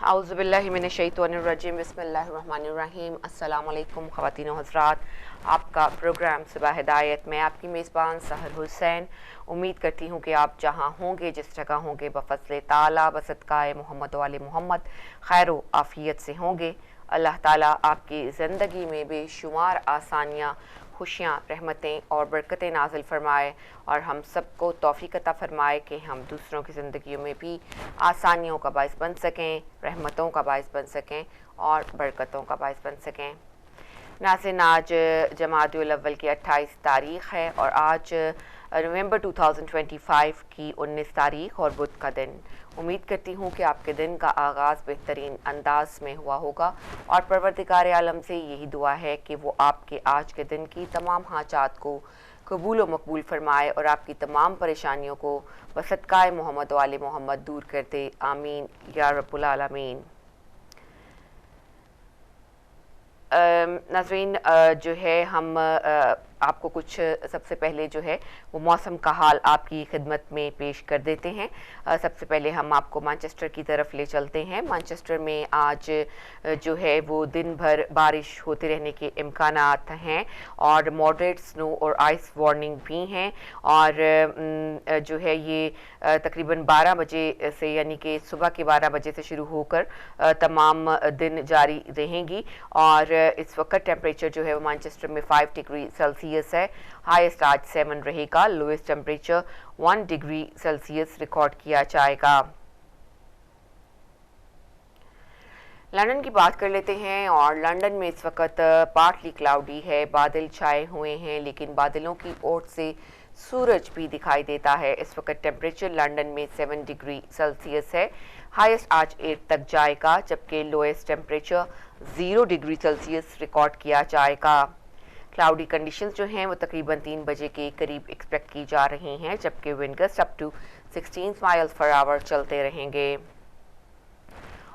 اعوذ باللہ من الشیطان الرجیم بسم اللہ الرحمن الرحیم السلام علیکم خواتین و حضرات. آپ کا پروگرام صبح ہدایت میں آپ کی میزبان سحر حسین. امید کرتی ہوں کہ آپ جہاں ہوں گے جس جگہ ہوں گے بفضل تعالیٰ بصدقہ محمد و آل محمد خیر و عافیت سے ہوں گے. اللہ تعالیٰ آپ کی زندگی میں بے شمار آسانیاں خوشیاں رحمتیں اور برکتیں نازل فرمائے اور ہم سب کو توفیق عطا فرمائے کہ ہم دوسروں کی زندگیوں میں بھی آسانیوں کا باعث بن سکیں، رحمتوں کا باعث بن سکیں اور برکتوں کا باعث بن سکیں. ناظرین، آج جمادی الاول کی 28 تاریخ ہے اور آج نومبر 2025 کی 19 تاریخ اور بدھ کا دن. امید کرتی ہوں کہ آپ کے دن کا آغاز بہترین انداز میں ہوا ہوگا اور پروردگار عالم سے یہی دعا ہے کہ وہ آپ کے آج کے دن کی تمام حاجات کو قبول و مقبول فرمائے اور آپ کی تمام پریشانیوں کو بصدقہ محمد و آل محمد دور کر دے. آمین یا رب العالمین. ناظرین، جو ہے ہم آپ کو کچھ سب سے پہلے جو ہے وہ موسم کا حال آپ کی خدمت میں پیش کر دیتے ہیں. سب سے پہلے ہم آپ کو مانچسٹر کی طرف لے چلتے ہیں. مانچسٹر میں آج جو ہے وہ دن بھر بارش ہوتے رہنے کے امکانات ہیں اور ماڈریٹ سنو اور آئس وارننگ بھی ہیں اور جو ہے یہ تقریباً 12 بجے سے یعنی کہ صبح کے 12 بجے سے شروع ہو کر تمام دن جاری رہیں گی. اور اس وقت ٹیمپریچر جو ہے وہ مانچسٹر میں 5 ڈگری سیلسیس ہے. ہائیسٹ آج 7 رہے گا. Lowest temperature 1 degree Celsius record کیا جائے گا. لندن کی بات کر لیتے ہیں اور لندن میں اس وقت پارٹلی کلاؤڈی ہے، بادل چھائے ہوئے ہیں لیکن بادلوں کی اوٹ سے سورج بھی دکھائی دیتا ہے. اس وقت ٹیمپریچر لندن میں 7 ڈگری سیلسیس ہے. ہائیسٹ آج 8 تک جائے گا جبکہ lowest temperature 0 degree Celsius record کیا جائے گا. کلاؤڈی کنڈیشنز جو ہیں وہ تقریباً 3 بجے کے قریب ایکسپیکٹ کی جا رہی ہیں جبکہ ونڈ گسٹ اپ ٹو 16 مائلز پر آور چلتے رہیں گے.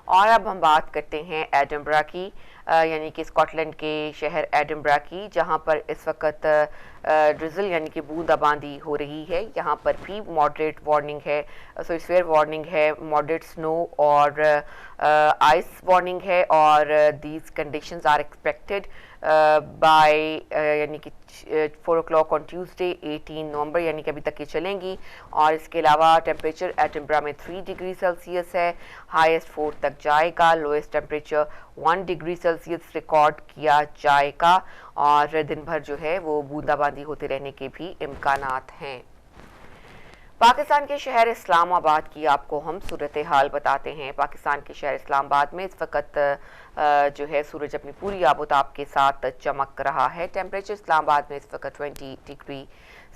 اور اب ہم بات کرتے ہیں ایڈنبرا کی، یعنی کہ اسکاٹ لینڈ کے شہر ایڈنبرا کی، جہاں پر اس وقت ڈرزل یعنی کہ بوندا باندی ہو رہی ہے. یہاں پر بھی ماڈریٹ وارننگ ہے، سیویئر وارننگ ہے، ماڈریٹ سنو اور آئس وارننگ ہے اور these conditions are expected by یعنی کہ 4 o'clock آن ٹیوزڈے 18 نومبر، یعنی کہ ابھی تک یہ چلیں گی. اور اس کے علاوہ ٹیمپریچر ایڈنبرا میں 3 ڈگری سیلسیس ہے. ہائیسٹ 4 تک جائے گا. Lowest temperature 1 degree Celsius record کیا جائے گا اور دن بھر جو ہے وہ بوندا باندی ہوتے رہنے کے بھی امکانات ہیں. پاکستان کے شہر اسلام آباد کی آپ کو ہم صورتحال بتاتے ہیں. پاکستان کے شہر اسلام آباد میں اس وقت جو ہے سورج اپنی پوری آب و تاب کے ساتھ چمک رہا ہے. ٹیمپریچر اسلام آباد میں اس وقت 20 ڈگری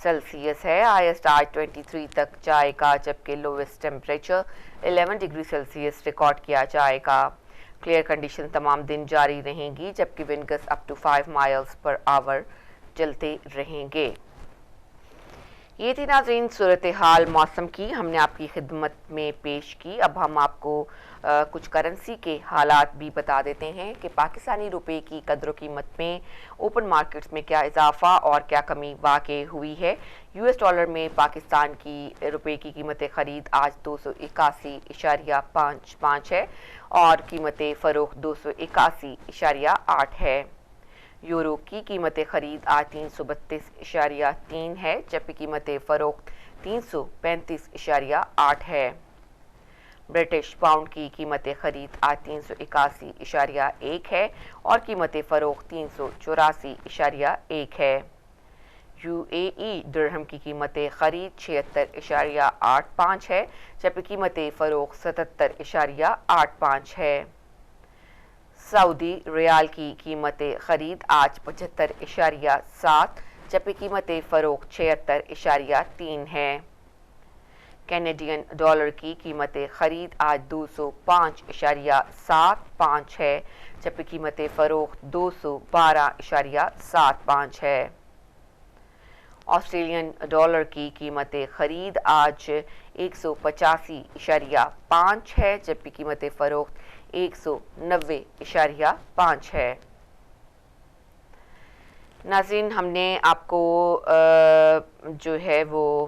سیلسیس ہے. ہائیسٹ آج 23 تک جائے گا جبکہ lowest temperature 11 degree Celsius record کیا جائے گا. کلیئر کنڈیشن تمام دن جاری رہیں گی جبکہ ونڈ گسٹ اپ ٹو 5 مائلز پر آور چلتے رہیں گے. یہ تھی ناظرین صورتحال موسم کی ہم نے آپ کی خدمت میں پیش کی. اب ہم آپ کو کچھ کرنسی کے حالات بھی بتا دیتے ہیں کہ پاکستانی روپے کی قدر و قیمت میں اوپن مارکیٹس میں کیا اضافہ اور کیا کمی واقع ہوئی ہے. US ڈالر میں پاکستان کی روپے کی قیمت خرید آج 281.55 ہے اور قیمت فروخت 281.8 ہے. یورو کی قیمت خرید آج 332.3 ہے جبکہ قیمت فروخت 335.8 ہے. برٹش پاؤنڈ کی قیمت خرید آج 381.1 ہے اور قیمت فروخت 384.1 ہے. UAE درہم کی قیمت خرید 76.85 ہے جبکہ قیمت فروخت 77.85 ہے. سعودی ریال کی قیمت خرید آج 75.7 جبکہ قیمت فروخت 76.3 ہے. کینیڈین ڈالر کی قیمت خرید آج 205.75 ہے جبکہ قیمت فروخت 212.75 ہے. آسٹریلین ڈالر کی قیمت خرید آج 185.5 ہے جبکہ قیمت فروخت 190.5 ہے. ناظرین، ہم نے آپ کو جو ہے وہ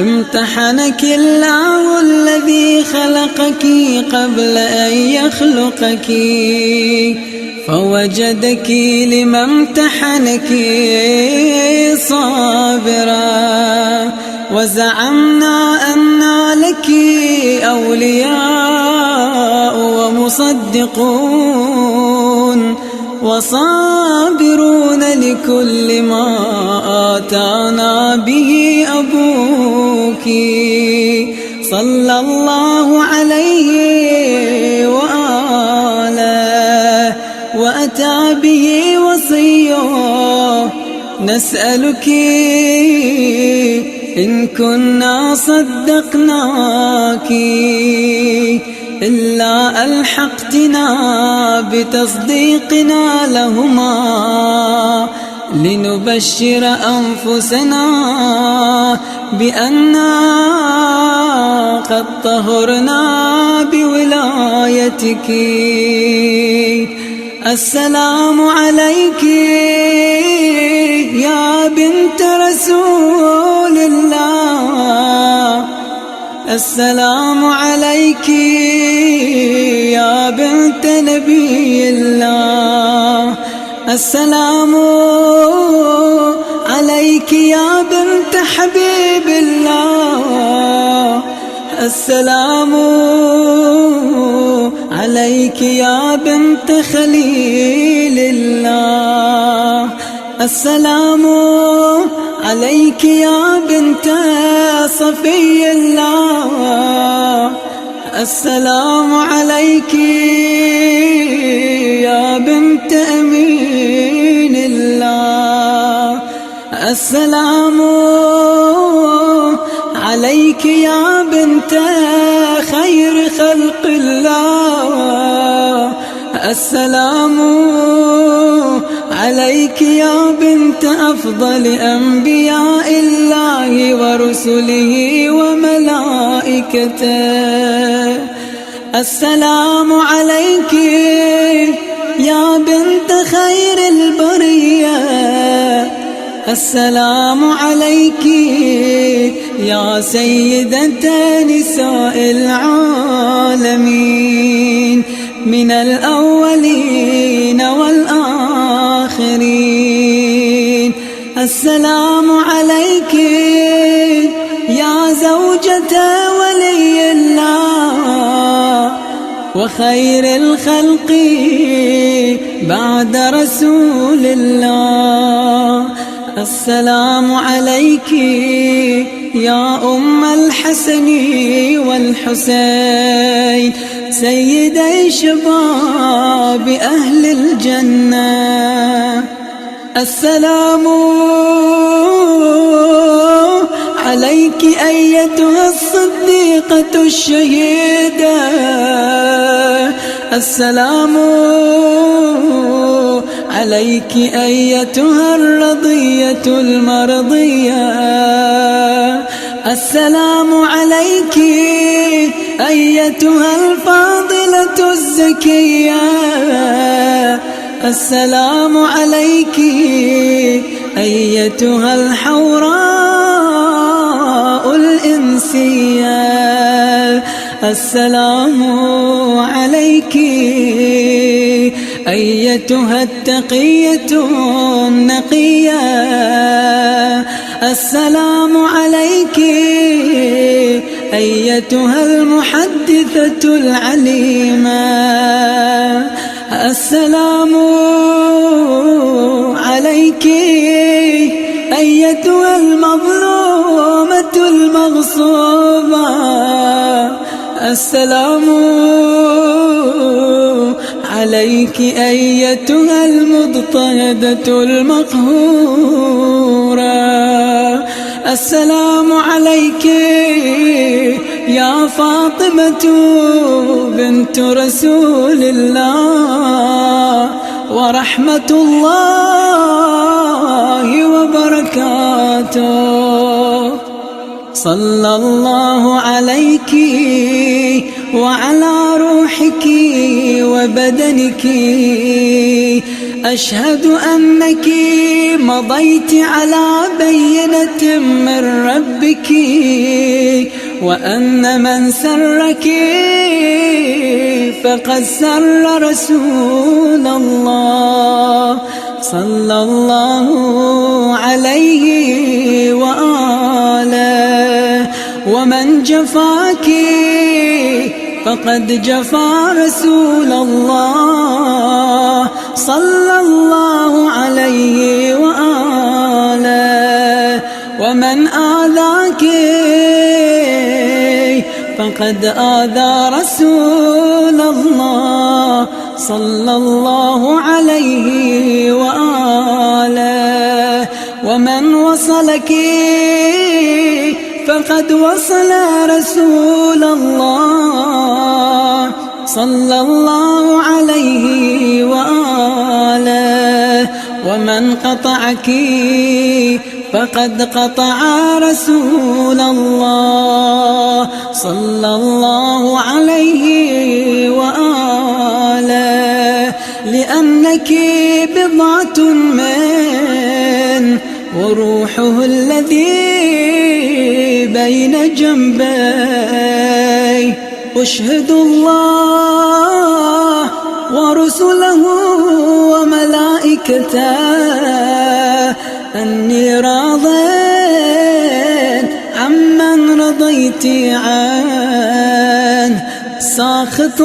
امتحنك الله الذي خلقك قبل أن يخلقك فوجدك لما امتحنك صابرا وزعمنا أن لك أولياء ومصدقون وصابرون لكل ما آتانا به أبوك صلى الله عليه وآله وأتى به وصيه نسألك إن كنا صدقناك إلا ألحقتنا بتصديقنا لهما لنبشر أنفسنا بأننا قد طهرنا بولايتك. السلام عليك يا بنت رسول الله. السلام عليك يا بنت نبي الله. السلام عليك يا بنت حبيب الله. السلام عليك يا بنت خليل الله. السلام عليك يا بنت صفي الله. السلام عليك يا بنت أمين الله. السلام عليك يا بنت خير خلق الله. السلام عليك يا بنت أفضل أنبياء الله ورسله وملائكته. السلام عليك يا بنت خير البرية. السلام عليك يا سيدة نساء العالمين من الأولين والآخرين. السلام عليك يا زوجة ولي الله وخير الخلق بعد رسول الله. السلام عليك يا أم الحسن والحسين سيدي شباب أهل الجنة. السلام عليك أيتها الصديقة الشهيدة. السلام عليك أيتها الرضية المرضية. السلام عليك أيتها الفاضلة الزكية السلام عليك أيتها الحوراء الإنسية السلام عليك أيتها التقية النقية السلام عليك أيتها المحدثة العليمة السلام عليك أيتها المظلومة المغصوبة السلام عليك أيتها المضطهدة المقهورة السلام عليك يا فاطمة بنت رسول الله ورحمة الله وبركاته صلى الله عليك وعلى روحك وبدنك أشهد أنك مضيت على بينة من ربك وأن من سرك فقد سر رسول الله صلى الله عليه وآله ومن جفاك فقد جفا رسول الله صلى الله عليه وآله ومن آذاك فقد آذى رسول الله صلى الله عليه وآله ومن وصلك فقد وصل رسول الله صلى الله عليه وآله ومن قطعك فقد قطع رسول الله صلى الله عليه وآله لأنك بضعة من وروحه الذي بين جنبي أشهد الله ورسله وملائكته أني راض عمن رضيت عنه ساخط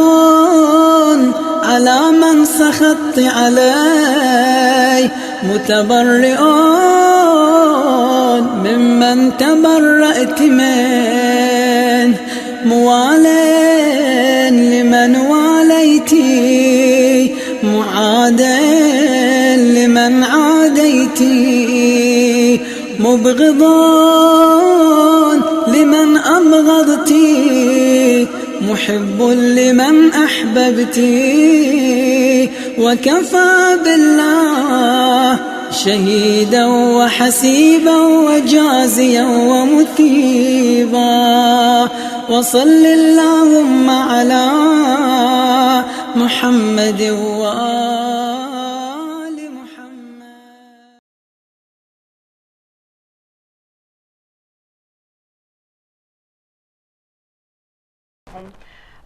على من سخطت عليه متبرئ ممن تبرأت منه موال لمن واليتي معاد لمن عاديتي مبغض لمن أبغضتي محب لمن أحببتي وكفى بالله شهيدا وحسيبا وجازيا ومثيبا وصل اللهم على محمد وآل محمد.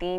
3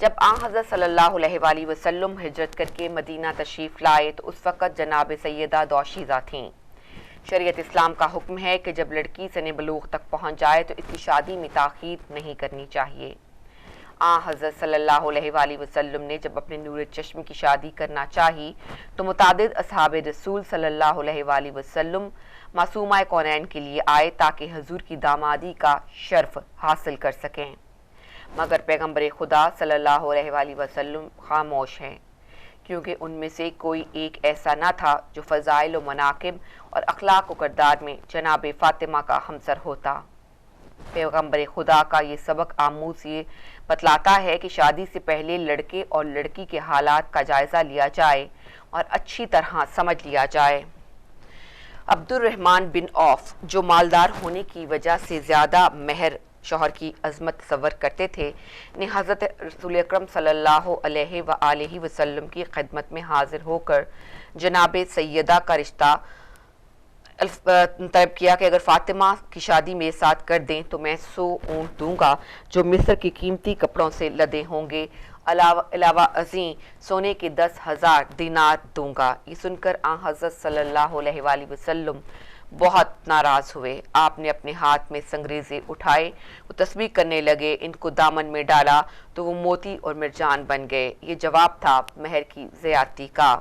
جب آن حضرت صلی اللہ علیہ وآلہ وسلم ہجرت کر کے مدینہ تشریف لائے تو اس وقت جناب سیدہ دوشیزہ تھیں۔ شریعت اسلام کا حکم ہے کہ جب لڑکی سن بلوغ تک پہنچ جائے تو اس کی شادی میں تاخیر نہیں کرنی چاہیے۔ آن حضرت صلی اللہ علیہ وآلہ وسلم نے جب اپنے نور چشم کی شادی کرنا چاہی تو متعدد اصحاب رسول صلی اللہ علیہ وآلہ وسلم معصومہ کونین کے لیے آئے تاکہ حضور کی دامادی کا شرف حاصل کر سکیں، مگر پیغمبر خدا صلی اللہ علیہ وآلہ وسلم خاموش ہیں، کیونکہ ان میں سے کوئی ایک ایسا نہ تھا جو فضائل و مناقب اور اخلاق و کردار میں جناب فاطمہ کا ہمسر ہوتا۔ پیغمبر خدا کا یہ سبق آموز یہ بتلاتا ہے کہ شادی سے پہلے لڑکے اور لڑکی کے حالات کا جائزہ لیا جائے اور اچھی طرح سمجھ لیا جائے۔ عبد الرحمن بن عوف جو مالدار ہونے کی وجہ سے زیادہ مہر شوہر کی عظمت تصور کرتے تھے نے حضرت رسول اکرم صلی اللہ علیہ وآلہ وسلم کی خدمت میں حاضر ہو کر جناب سیدہ کا رشتہ طلب کیا کہ اگر فاطمہ کی شادی میرے ساتھ کر دیں تو میں 100 اونٹ دوں گا جو مصر کی قیمتی کپڑوں سے لدے ہوں گے، علاوہ ازیں سونے کے 10,000 دینار دوں گا۔ یہ سن کر آن حضرت صلی اللہ علیہ وآلہ وسلم بہت ناراض ہوئے۔ آپ نے اپنے ہاتھ میں سنگریزے اٹھائے، وہ تسبیح کرنے لگے، ان کو دامن میں ڈالا تو وہ موتی اور مرجان بن گئے۔ یہ جواب تھا مہر کی زیادتی کا۔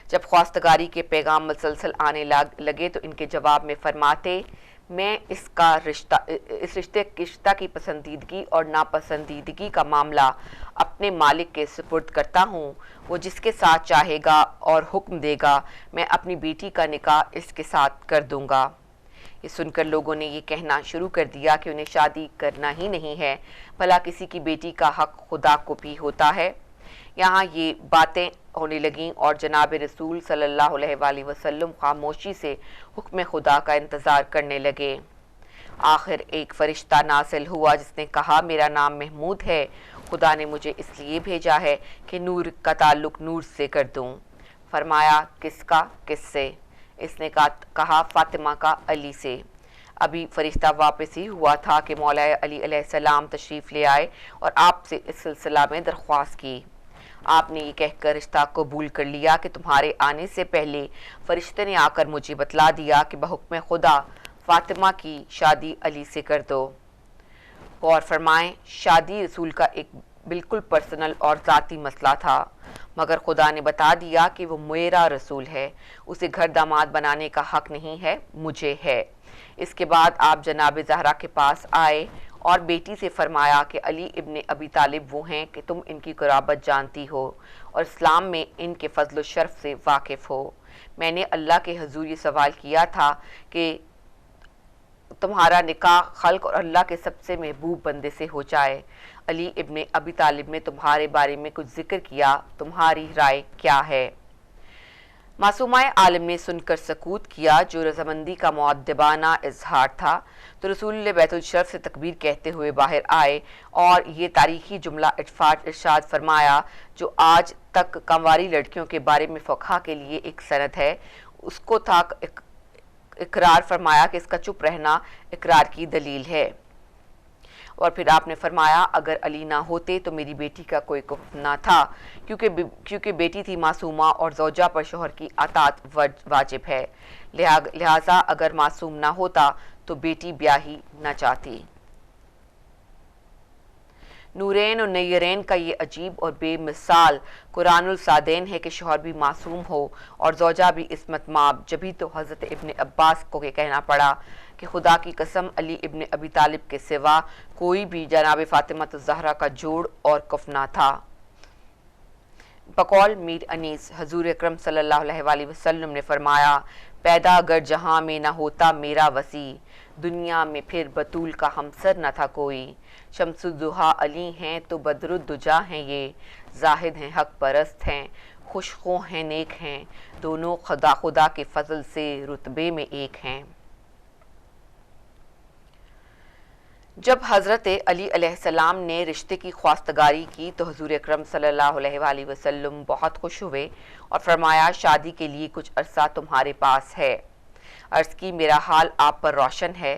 جب خواستگاری کے پیغام مسلسل آنے لگے تو ان کے جواب میں فرماتے، میں اس رشتہ کی پسندیدگی اور ناپسندیدگی کا معاملہ اپنے مالک کے سپرد کرتا ہوں، وہ جس کے ساتھ چاہے گا اور حکم دے گا میں اپنی بیٹی کا نکاح اس کے ساتھ کر دوں گا۔ یہ سن کر لوگوں نے یہ کہنا شروع کر دیا کہ انہیں شادی کرنا ہی نہیں ہے، بھلا کسی کی بیٹی کا حق خدا کو بھی ہوتا ہے۔ یہاں یہ باتیں ہونے لگیں اور جناب رسول صلی اللہ علیہ وآلہ وسلم خاموشی سے حکم خدا کا انتظار کرنے لگے۔ آخر ایک فرشتہ نازل ہوا جس نے کہا، میرا نام محمود ہے، خدا نے مجھے اس لیے بھیجا ہے کہ نور کا تعلق نور سے کر دوں۔ فرمایا، کس کا؟ کس سے؟ اس نے کہا، فاطمہ کا علی سے۔ ابھی فرشتہ واپس ہی ہوا تھا کہ مولا علی علیہ السلام تشریف لے آئے اور آپ سے اس سلسلہ میں درخواست کی۔ آپ نے یہ کہہ کر رشتہ قبول کر لیا کہ تمہارے آنے سے پہلے فرشتے نے آ کر مجھے بتلا دیا کہ بحکم خدا فاطمہ کی شادی علی سے کر دو۔ غور فرمائیں، شادی رسول کا ایک بالکل پرسنل اور ذاتی مسئلہ تھا، مگر خدا نے بتا دیا کہ وہ میرا رسول ہے، اسے گھر داماد بنانے کا حق نہیں ہے، مجھے ہے۔ اس کے بعد آپ جناب زہرا کے پاس آئے اور بیٹی سے فرمایا کہ علی ابن ابی طالب وہ ہیں کہ تم ان کی قرابت جانتی ہو اور اسلام میں ان کے فضل و شرف سے واقف ہو۔ میں نے اللہ کے حضور یہ سوال کیا تھا کہ تمہارا نکاح خلق اور اللہ کے سب سے محبوب بندے سے ہو جائے۔ علی ابن ابی طالب نے تمہارے بارے میں کچھ ذکر کیا، تمہاری رائے کیا ہے؟ معصومہ عالم نے سن کر سکوت کیا، جو رضامندی کا مؤدبانہ اظہار تھا، تو رسول بیت الشرف سے تکبیر کہتے ہوئے باہر آئے اور یہ تاریخی جملہ ارشاد فرمایا جو آج تک کنواری لڑکیوں کے بارے میں فقہا کے لیے ایک سند ہے۔ اس کو تھا اقرار فرمایا کہ اس کا چپ رہنا اقرار کی دلیل ہے، اور پھر آپ نے فرمایا اگر علی نہ ہوتے تو میری بیٹی کا کوئی کفر نہ تھا، کیونکہ بیٹی تھی معصومہ اور زوجہ پر شوہر کی اطاعت واجب ہے، لہٰذا اگر معصوم نہ ہوتا تو بیٹی بیاہی نہ چاہتی۔ نورین و نیرین کا یہ عجیب اور بے مثال قرآن الصادین ہے کہ شوہر بھی معصوم ہو اور زوجہ بھی عصمت ماب، جبھی تو حضرت ابن عباس کو یہ کہنا پڑا کہ خدا کی قسم علی ابن ابی طالب کے سوا کوئی بھی جناب فاطمہ الزہرا کا جوڑ اور کف نہ تھا۔ بقول میر انیس حضور اکرم صلی اللہ علیہ وآلہ وسلم نے فرمایا، پیدا اگر جہاں میں نہ ہوتا میرا وسیع، دنیا میں پھر بطول کا ہمسر نہ تھا کوئی۔ شمس الضحیٰ علی ہیں تو بدر الدجا ہیں، یہ زاہد ہیں حق پرست ہیں، خوشخو ہیں نیک ہیں، دونوں خدا کے فضل سے رتبے میں ایک ہیں۔ جب حضرت علی علیہ السلام نے رشتے کی خواستگاری کی تو حضور اکرم صلی اللہ علیہ وآلہ وسلم بہت خوش ہوئے اور فرمایا، شادی کے لیے کچھ عرصہ تمہارے پاس ہے۔ عرض کی، میرا حال آپ پر روشن ہے،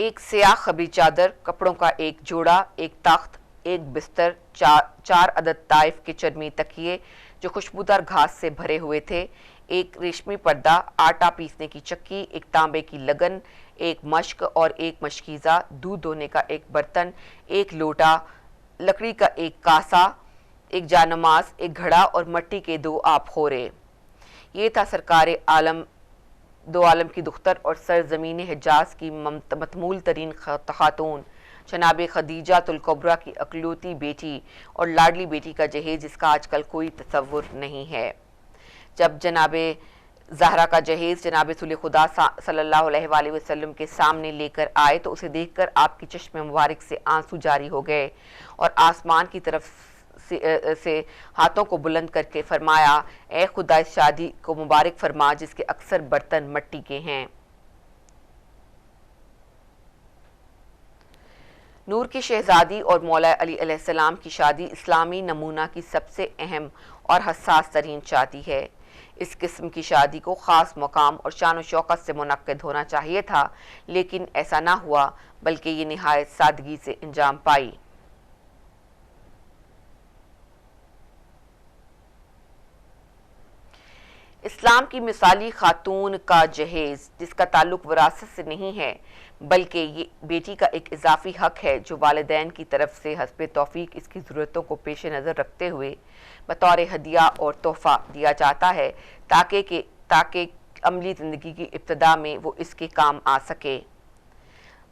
ایک سیاہ خبری چادر، کپڑوں کا ایک جوڑا، ایک تخت، ایک بستر، چار عدد طائف کے چرمی تکیے جو خوشبودار گھاس سے بھرے ہوئے تھے، ایک ریشمی پردہ، آٹا پیسنے کی چکی، ایک تانبے کی لگن، ایک مشک اور ایک مشکیزہ، دودھ دھونے کا ایک برتن، ایک لوٹا، لکڑی کا ایک کاسا، ایک جانماز، ایک گھڑا اور مٹی کے 2 آب خورے۔ یہ تھا سرکار دو عالم کی دختر اور سرزمین حجاز کی متمول ترین خاتون جناب خدیجہ الکبریٰ کی اکلوتی بیٹی اور لاڈلی بیٹی کا جہیز، جس کا آج کل کوئی تصور نہیں ہے۔ جب جناب زہرا کا جہیز جناب رسول خدا صلی اللہ علیہ وآلہ وسلم کے سامنے لے کر آئے تو اسے دیکھ کر آپ کی چشم مبارک سے آنسو جاری ہو گئے اور آسمان کی طرف سے ہاتھوں کو بلند کر کے فرمایا، اے خدا اس شادی کو مبارک فرما جس کے اکثر برتن مٹی کے ہیں۔ نور کی شہزادی اور مولا علی علیہ السلام کی شادی اسلامی نمونہ کی سب سے اہم اور حساس ترین شادی ہے۔ اس قسم کی شادی کو خاص مقام اور شان و شوکت سے منعقد ہونا چاہیے تھا، لیکن ایسا نہ ہوا بلکہ یہ نہایت سادگی سے انجام پائی۔ اسلام کی مثالی خاتون کا جہیز، جس کا تعلق وراثت سے نہیں ہے بلکہ یہ بیٹی کا ایک اضافی حق ہے جو والدین کی طرف سے حسب توفیق اس کی ضرورتوں کو پیش نظر رکھتے ہوئے بطور ہدیہ اور تحفہ دیا جاتا ہے تاکہ عملی زندگی کی ابتدا میں وہ اس کے کام آ سکے۔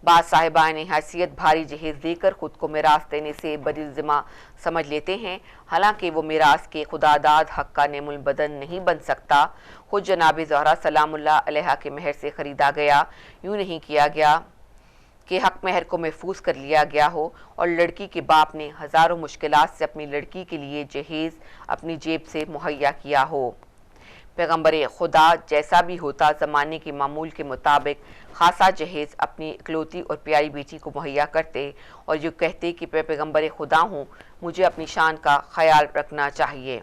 بعض صاحبان حیثیت بھاری جہیز دے کر خود کو میراث دینے سے بری ذمہ سمجھ لیتے ہیں، حالانکہ وہ میراث کے خداداد حق کا نعم البدن نہیں بن سکتا۔ خود جناب زہرا سلام اللہ علیہا کے مہر سے خریدا گیا یوں نہیں کیا گیا کہ حق مہر کو محفوظ کر لیا گیا ہو اور لڑکی کے باپ نے ہزاروں مشکلات سے اپنی لڑکی کے لیے جہیز اپنی جیب سے مہیا کیا ہو۔ پیغمبر خدا جیسا بھی ہوتا زمانے کے معمول کے مطابق خاصا جہیز اپنی اکلوتی اور پیاری بیٹی کو مہیا کرتے اور یہ کہتے کہ میں پیغمبر خدا ہوں، مجھے اپنی شان کا خیال رکھنا چاہیے۔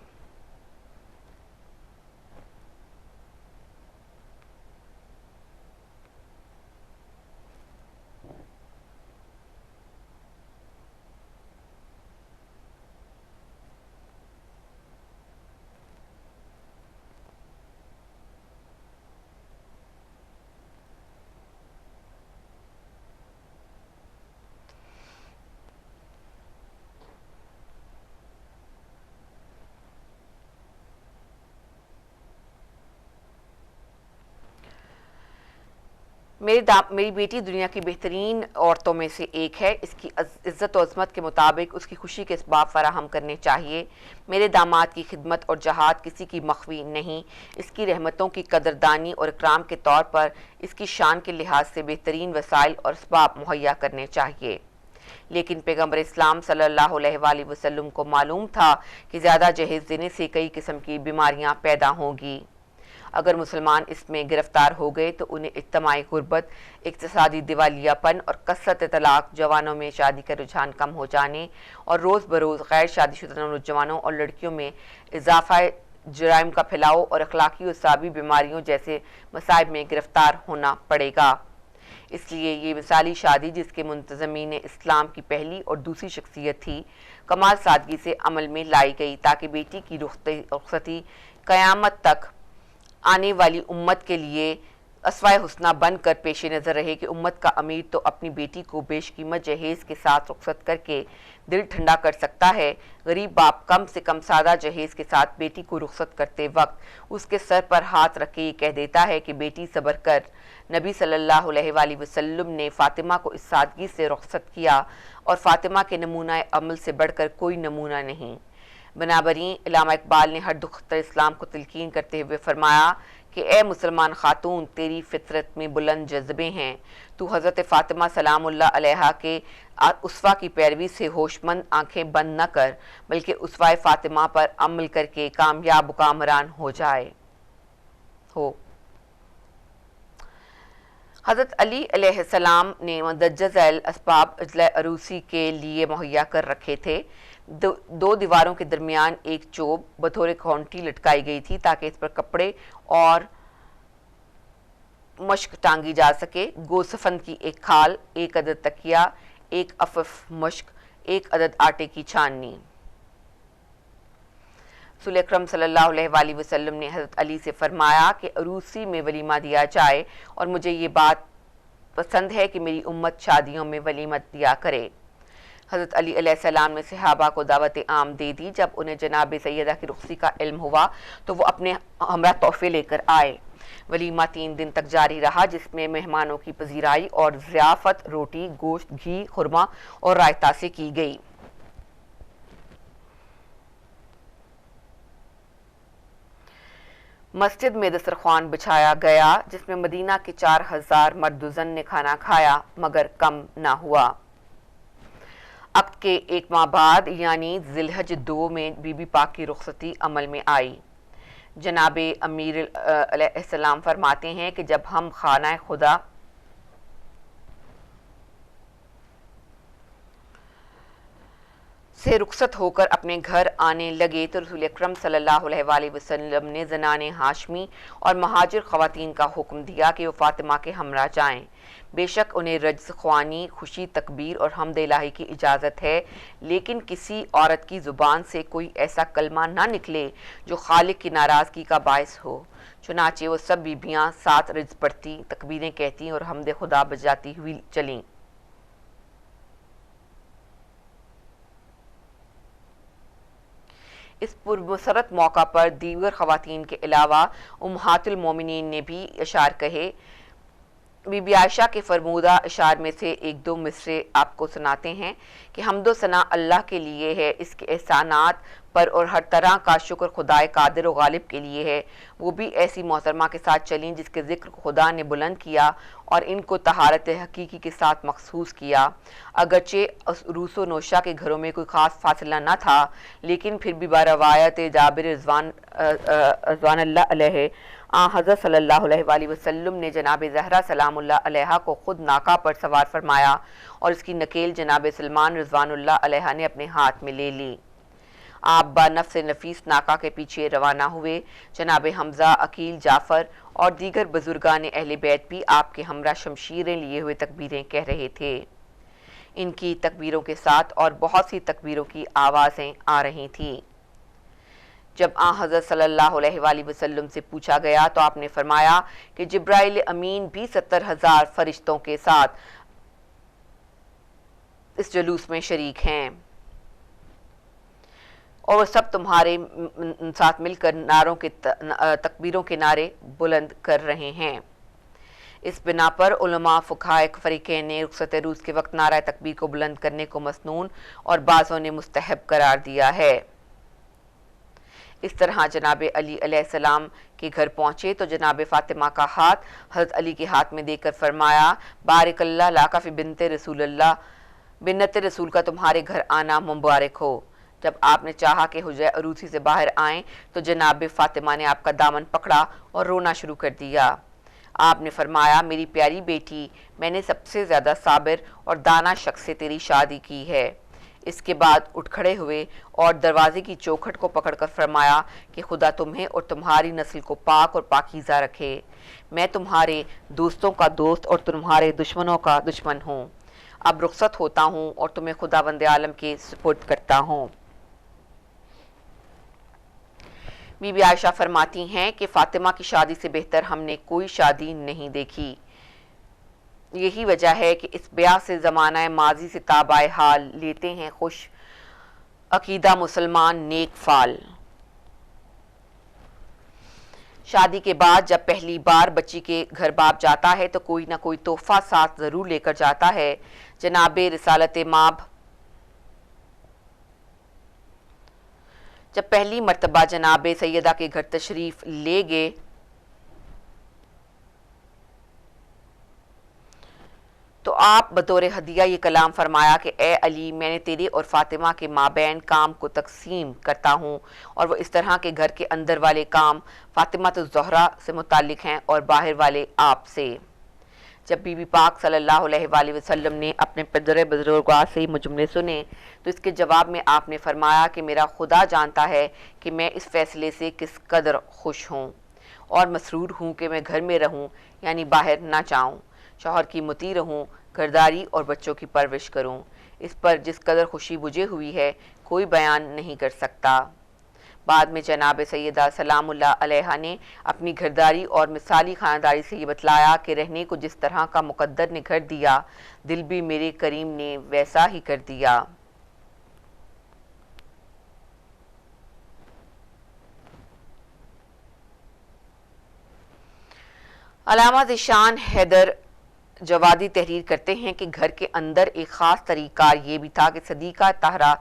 میری بیٹی دنیا کی بہترین عورتوں میں سے ایک ہے، اس کی عزت و عظمت کے مطابق اس کی خوشی کے اسباب فراہم کرنے چاہیے۔ میرے داماد کی خدمت اور جہاد کسی کی مخفی نہیں، اس کی رحمتوں کی قدردانی اور اکرام کے طور پر اس کی شان کے لحاظ سے بہترین وسائل اور اسباب مہیا کرنے چاہیے۔ لیکن پیغمبر اسلام صلی اللہ علیہ وآلہ وسلم کو معلوم تھا کہ زیادہ جہیز دینے سے کئی قسم کی بیماریاں پیدا ہوں گی۔ اگر مسلمان اس میں گرفتار ہو گئے تو انہیں اجتماعی غربت، اقتصادی دیوالیہ پن اور کثرت طلاق، جوانوں میں شادی کا رجحان کم ہو جانے اور روز بروز غیر شادی شدہ نوجوانوں اور لڑکیوں میں اضافہ جرائم کا پھیلاؤ اور اخلاقی و اعصابی بیماریوں جیسے مصائب میں گرفتار ہونا پڑے گا۔ اس لیے یہ مثالی شادی جس کے منتظمین اسلام کی پہلی اور دوسری شخصیت تھی، کمال سادگی سے عمل میں لائی گئی تاکہ بیٹی کی رخصتی قیامت تک آنے والی امت کے لیے اسوہ حسنہ بن کر پیش نظر رہے کہ امت کا امیر تو اپنی بیٹی کو بیش قیمت جہیز کے ساتھ رخصت کر کے دل ٹھنڈا کر سکتا ہے، غریب باپ کم سے کم سادہ جہیز کے ساتھ بیٹی کو رخصت کرتے وقت اس کے سر پر ہاتھ رکھ کے یہ کہہ دیتا ہے کہ بیٹی صبر کر۔ نبی صلی اللہ علیہ وآلہ وسلم نے فاطمہ کو اس سادگی سے رخصت کیا اور فاطمہ کے نمونہ عمل سے بڑھ کر کوئی نمونہ نہیں۔ بنابراین علامہ اقبال نے ہر دختر اسلام کو تلقین کرتے ہوئے فرمایا کہ اے مسلمان خاتون، تیری فطرت میں بلند جذبے ہیں، تو حضرت فاطمہ سلام اللہ علیہا کے اسوہ کی پیروی سے ہوش مند آنکھیں بند نہ کر بلکہ اسوہ فاطمہ پر عمل کر کے کامیاب و کامران ہو۔ حضرت علی علیہ السلام نے مندرجہ ذیل اسباب اجلاء عروسی کے لیے مہیا کر رکھے تھے۔ 2 دیواروں کے درمیان ایک چوب بطور کھونٹی لٹکائی گئی تھی تاکہ اس پر کپڑے اور مشک ٹانگی جا سکے، گوسفند کی ایک کھال، 1 عدد تکیہ، 1 افف مشک، 1 عدد آٹے کی چھاننی۔ رسول اکرم صلی اللہ علیہ وآلہ وسلم نے حضرت علی سے فرمایا کہ عروسی میں ولیمہ دیا جائے، اور مجھے یہ بات پسند ہے کہ میری امت شادیوں میں ولیمہ دیا کرے۔ حضرت علی علیہ السلام نے صحابہ کو دعوت عام دے دی۔ جب انہیں جناب سیدہ کی رخصتی کا علم ہوا تو وہ اپنے ہمراہ تحفے لے کر آئے۔ ولیمہ 3 دن تک جاری رہا، جس میں مہمانوں کی پذیرائی اور ضیافت روٹی، گوشت، گھی، خرما اور رائتہ سے کی گئی۔ مسجد میں دسترخوان بچھایا گیا، جس میں مدینہ کے 4000 مرد و زن نے کھانا کھایا، مگر کم نہ ہوا۔ عقد کے 1 ماہ بعد یعنی ذی الحج 2 میں بی بی پاک کی رخصتی عمل میں آئی۔ جناب امیر علیہ السلام فرماتے ہیں کہ جب ہم خانہ خدا سے رخصت ہو کر اپنے گھر آنے لگے تو رسول اکرم صلی اللہ علیہ وآلہ وسلم نے زنان ہاشمی اور مہاجر خواتین کا حکم دیا کہ وہ فاطمہ کے ہمراہ جائیں۔ بے شک انہیں رجز خوانی، خوشی، تکبیر اور حمد الہی کی اجازت ہے، لیکن کسی عورت کی زبان سے کوئی ایسا کلمہ نہ نکلے جو خالق کی ناراضگی کا باعث ہو۔ چنانچہ وہ سب بیبیاں ساتھ رجز پڑھتی، تکبیریں کہتی اور حمد خدا بجاتی ہوئی چلیں۔ اس پرمسرت موقع پر دیگر خواتین کے علاوہ امہات المومنین نے بھی اشعار کہے۔ بی بی عائشہ کے فرمودہ اشعار میں سے 1-2 مصرے آپ کو سناتے ہیں کہ حمد و ثنا اللہ کے لیے ہے، اس کے احسانات پر اور ہر طرح کا شکر خدائے قادر و غالب کے لیے ہے۔ وہ بھی ایسی محترمہ کے ساتھ چلیں جس کے ذکر خدا نے بلند کیا اور ان کو طہارت حقیقی کے ساتھ مخصوص کیا۔ اگرچہ عروس و نوشہ کے گھروں میں کوئی خاص فاصلہ نہ تھا، لیکن پھر بھی بروایت جابر رضوان اللہ علیہ حضرت صلی اللہ علیہ وآلہ وسلم نے جناب زہرا سلام اللہ علیہ کو خود ناقہ پر سوار فرمایا اور اس کی نکیل جناب سلمان رضوان اللہ علیہ نے اپنے ہاتھ میں لے لی۔ آپ با نفس نفیس ناقہ کے پیچھے روانہ ہوئے۔ جناب حمزہ، عقیل، جعفر اور دیگر بزرگان اہل بیت بھی آپ کے ہمراہ شمشیریں لیے ہوئے تکبیریں کہہ رہے تھے۔ ان کی تکبیروں کے ساتھ اور بہت سی تکبیروں کی آوازیں آ رہی تھیں۔ جب حضرت صلی اللہ علیہ وآلہ وسلم سے پوچھا گیا تو آپ نے فرمایا کہ جبرائیل امین بھی 70,000 فرشتوں کے ساتھ اس جلوس میں شریک ہیں اور وہ سب تمہارے ساتھ مل کر تکبیروں کے نعرے بلند کر رہے ہیں۔ اس بنا پر علماء فقہائے فریقین نے رخصت عروس کے وقت نعرہ تکبیر کو بلند کرنے کو مسنون اور بعضوں نے مستحب قرار دیا ہے۔ اس طرح جناب علی علیہ السلام کے گھر پہنچے تو جناب فاطمہ کا ہاتھ حضرت علی کے ہاتھ میں دے کر فرمایا، بارک اللہ لاکا فی بنت رسول اللہ، بنت رسول کا تمہارے گھر آنا مبارک ہو۔ جب آپ نے چاہا کہ حجرہ عروسی سے باہر آئیں تو جناب فاطمہ نے آپ کا دامن پکڑا اور رونا شروع کر دیا۔ آپ نے فرمایا، میری پیاری بیٹی، میں نے سب سے زیادہ صابر اور دانا شخص سے تیری شادی کی ہے۔ اس کے بعد اٹھ کھڑے ہوئے اور دروازے کی چوکھٹ کو پکڑ کر فرمایا کہ خدا تمہیں اور تمہاری نسل کو پاک اور پاکیزہ رکھے۔ میں تمہارے دوستوں کا دوست اور تمہارے دشمنوں کا دشمن ہوں۔ اب رخصت ہوتا ہوں اور تمہیں خداوند عالم کے سپرد کرتا ہوں۔ بی بی عائشہ فرماتی ہیں کہ فاطمہ کی شادی سے بہتر ہم نے کوئی شادی نہیں دیکھی۔ یہی وجہ ہے کہ اس بیعت سے زمانہ ماضی سے تابع حال لیتے ہیں خوش عقیدہ مسلمان نیک فال۔ شادی کے بعد جب پہلی بار بچی کے گھر باپ جاتا ہے تو کوئی نہ کوئی تحفہ ساتھ ضرور لے کر جاتا ہے۔ جناب رسالت ماب جب پہلی مرتبہ جناب سیدہ کے گھر تشریف لے گئے تو آپ بطور ہدیہ یہ کلام فرمایا کہ اے علی، میں نے تیرے اور فاطمہ کے مابین کام کو تقسیم کرتا ہوں اور وہ اس طرح کے گھر کے اندر والے کام فاطمہ الزہرا سے متعلق ہیں اور باہر والے آپ سے۔ جب بی بی پاک صلی اللہ علیہ وآلہ وسلم نے اپنے پدر بزرگاہ سے یہ جملے سنے تو اس کے جواب میں آپ نے فرمایا کہ میرا خدا جانتا ہے کہ میں اس فیصلے سے کس قدر خوش ہوں۔ اور مسرور ہوں کہ میں گھر میں رہوں یعنی باہر نہ جاؤں، شوہر کی مطیع رہوں، گھرداری اور بچوں کی پرورش کروں۔ اس پر جس قدر خوشی مجھے ہوئی ہے کوئی بیان نہیں کر سکتا۔ بعد میں جناب سیدہ سلام اللہ علیہا نے اپنی گھرداری اور مثالی خانداری سے یہ بتلایا کہ رہنے کو جس طرح کا مقدر نے گھر دیا، دل بھی میرے کریم نے ویسا ہی کر دیا۔ علامہ ذیشان حیدر جوادی تحریر کرتے ہیں کہ گھر کے اندر ایک خاص طریقہ یہ بھی تھا کہ صدیقہ طاہرہ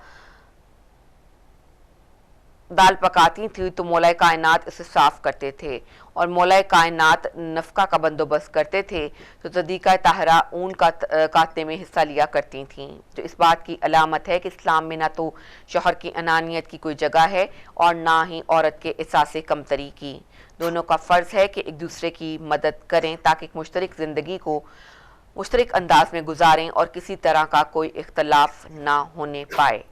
دال پکاتی تھی تو مولا کائنات اسے صاف کرتے تھے، اور مولا کائنات نفقہ کا بندوبست کرتے تھے تو صدیقہ طاہرہ اون کاٹنے میں حصہ لیا کرتی تھیں۔ تو اس بات کی علامت ہے کہ اسلام میں نہ تو شوہر کی انانیت کی کوئی جگہ ہے اور نہ ہی عورت کے احساس کمتری کی۔ دونوں کا فرض ہے کہ ایک دوسرے کی مدد کریں تاکہ ایک مشترک زندگی کو مشترک انداز میں گزاریں اور کسی طرح کا کوئی اختلاف نہ ہونے پائے۔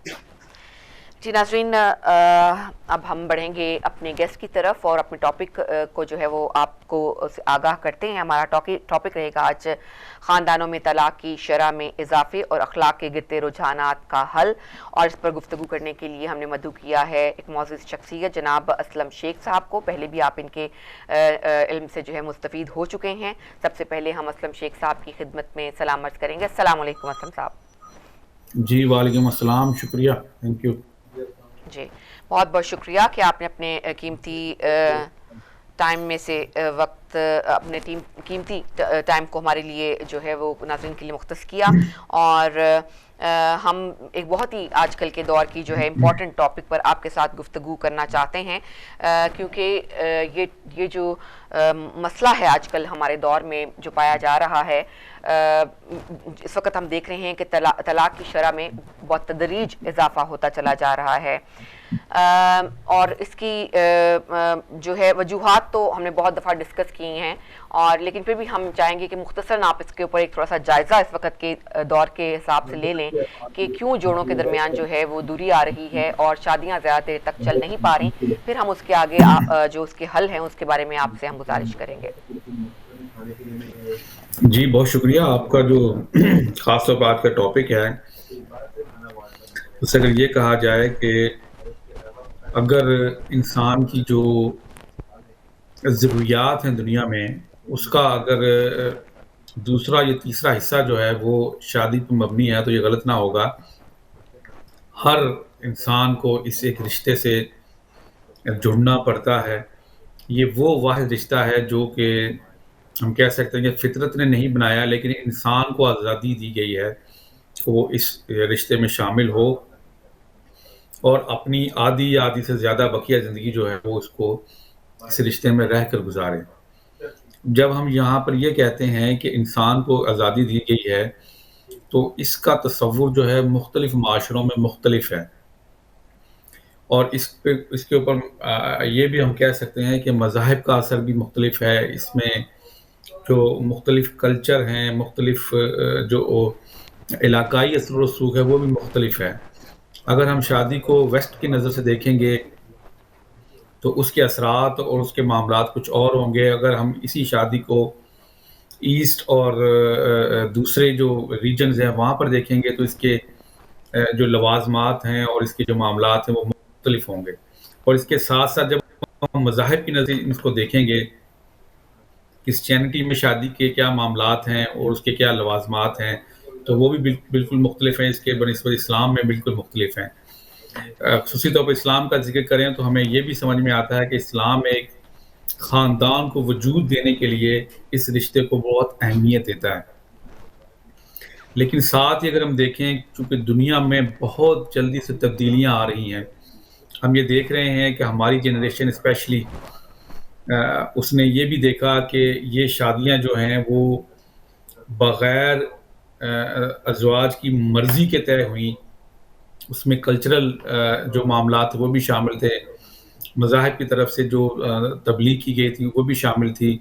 جی ناظرین، اب ہم بڑھیں گے اپنے گیسٹ کی طرف اور اپنے ٹاپک کو جو ہے وہ آپ کو آگاہ کرتے ہیں۔ ہمارا ٹاپک رہے گا آج خاندانوں میں طلاق کی شرح میں اضافے اور اخلاق کے گرتے رجحانات کا حل، اور اس پر گفتگو کرنے کے لیے ہم نے مدعو کیا ہے ایک معزز شخصیت جناب اسلم شیخ صاحب کو۔ پہلے بھی آپ ان کے علم سے جو ہے مستفید ہو چکے ہیں۔ سب سے پہلے ہم اسلم شیخ صاحب کی خدمت میں سلام عرض کریں گے۔ السلام علیکم اسلم صاحب۔ جی وعلیکم السلام، شکریہ، تھینک یو۔ جی بہت بہت شکریہ کہ آپ نے اپنے قیمتی ٹائم میں سے وقت اپنے قیمتی ٹائم کو ہمارے لیے جو ہے وہ ناظرین کے لیے مختص کیا، اور ہم ایک بہت ہی آج کل کے دور کی جو ہے امپورٹنٹ ٹاپک پر آپ کے ساتھ گفتگو کرنا چاہتے ہیں، کیونکہ یہ جو مسئلہ ہے آج کل ہمارے دور میں جو پایا جا رہا ہے، اس وقت ہم دیکھ رہے ہیں کہ طلاق کی شرح میں بہت تدریج اضافہ ہوتا چلا جا رہا ہے، اور اس کی جو ہے وجوہات تو ہم نے بہت دفعہ ڈسکس کی ہیں، اور لیکن پھر بھی ہم چاہیں گے کہ مختصراً آپ اس کے اوپر ایک تھوڑا سا جائزہ اس وقت کے دور کے حساب سے لے لیں کہ کیوں جوڑوں کے درمیان جو ہے وہ دوری آ رہی ہے اور شادیاں زیادہ دیر تک چل نہیں پا رہی۔ پھر ہم اس کے آگے جو اس کے حل ہیں اس کے بارے میں آپ سے ہم گزارش کریں گے۔ جی بہت شکریہ آپ کا، جو خاص طور پر آج کا ٹاپک ہے اس سے اگر یہ کہا جائے کہ اگر انسان کی جو ضروریات ہیں دنیا میں، اس کا اگر دوسرا یا تیسرا حصہ جو ہے وہ شادی پر مبنی ہے تو یہ غلط نہ ہوگا۔ ہر انسان کو اس ایک رشتے سے جڑنا پڑتا ہے۔ یہ وہ واحد رشتہ ہے جو کہ ہم کہہ سکتے ہیں کہ فطرت نے نہیں بنایا، لیکن انسان کو آزادی دی گئی ہے کہ وہ اس رشتے میں شامل ہو اور اپنی آدھی یا آدھی سے زیادہ بقیہ زندگی جو ہے وہ اس رشتے میں رہ کر گزارے۔ جب ہم یہاں پر یہ کہتے ہیں کہ انسان کو آزادی دی گئی ہے تو اس کا تصور جو ہے مختلف معاشروں میں مختلف ہے، اور اس کے اوپر یہ بھی ہم کہہ سکتے ہیں کہ مذاہب کا اثر بھی مختلف ہے۔ اس میں جو مختلف کلچر ہیں، مختلف جو علاقائی اثر و رسوخ ہے وہ بھی مختلف ہے۔ اگر ہم شادی کو ویسٹ کی نظر سے دیکھیں گے تو اس کے اثرات اور اس کے معاملات کچھ اور ہوں گے۔ اگر ہم اسی شادی کو ایسٹ اور دوسرے جو ریجنز ہیں وہاں پر دیکھیں گے تو اس کے جو لوازمات ہیں اور اس کے جو معاملات ہیں وہ مختلف ہوں گے۔ اور اس کے ساتھ ساتھ جب ہم مذاہب کی نظر اس کو دیکھیں گے، کرسچینٹی میں شادی کے کیا معاملات ہیں اور اس کے کیا لوازمات ہیں، تو وہ بھی بالکل مختلف ہیں، اس کے بنسبت اسلام میں بالکل مختلف ہیں۔ خصوصی طور پر اسلام کا ذکر کریں تو ہمیں یہ بھی سمجھ میں آتا ہے کہ اسلام ایک خاندان کو وجود دینے کے لیے اس رشتے کو بہت اہمیت دیتا ہے۔ لیکن ساتھ ہی اگر ہم دیکھیں، چونکہ دنیا میں بہت جلدی سے تبدیلیاں آ رہی ہیں، ہم یہ دیکھ رہے ہیں کہ ہماری جنریشن اسپیشلی اس نے یہ بھی دیکھا کہ یہ شادیاں جو ہیں وہ بغیر ازواج کی مرضی کے طے ہوئیں۔ اس میں کلچرل جو معاملات وہ بھی شامل تھے، مذاہب کی طرف سے جو تبلیغ کی گئی تھی وہ بھی شامل تھی۔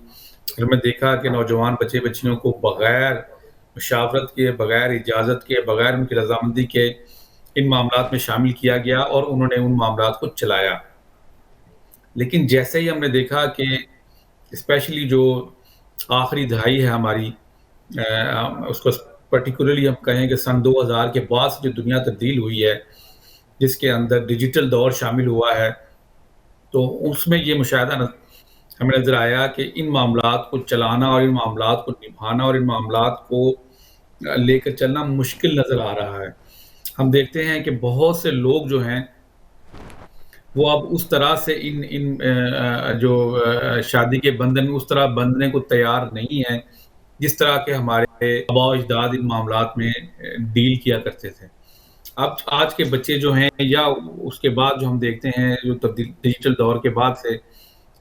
پھر میں دیکھا کہ نوجوان بچے بچیوں کو بغیر مشاورت کے، بغیر اجازت کے، بغیر ان کی رضامندی کے ان معاملات میں شامل کیا گیا اور انہوں نے ان معاملات کو چلایا۔ لیکن جیسے ہی ہم نے دیکھا کہ اسپیشلی جو آخری دہائی ہے ہماری، اس کو پرٹیکولرلی ہم کہیں کہ سن 2000 کے بعد سے جو دنیا تبدیل ہوئی ہے، جس کے اندر ڈیجیٹل دور شامل ہوا ہے، تو اس میں یہ مشاہدہ ہمیں نظر آیا کہ ان معاملات کو چلانا اور ان معاملات کو نبھانا اور ان معاملات کو لے کر چلنا مشکل نظر آ رہا ہے۔ ہم دیکھتے ہیں کہ بہت سے لوگ جو ہیں وہ اب اس طرح سے ان جو شادی کے بندھن میں اس طرح بندھنے کو تیار نہیں ہیں جس طرح کے ہمارے آباء و اجداد ان معاملات میں ڈیل کیا کرتے تھے۔ اب آج کے بچے جو ہیں یا اس کے بعد جو ہم دیکھتے ہیں جو ڈیجیٹل دور کے بعد سے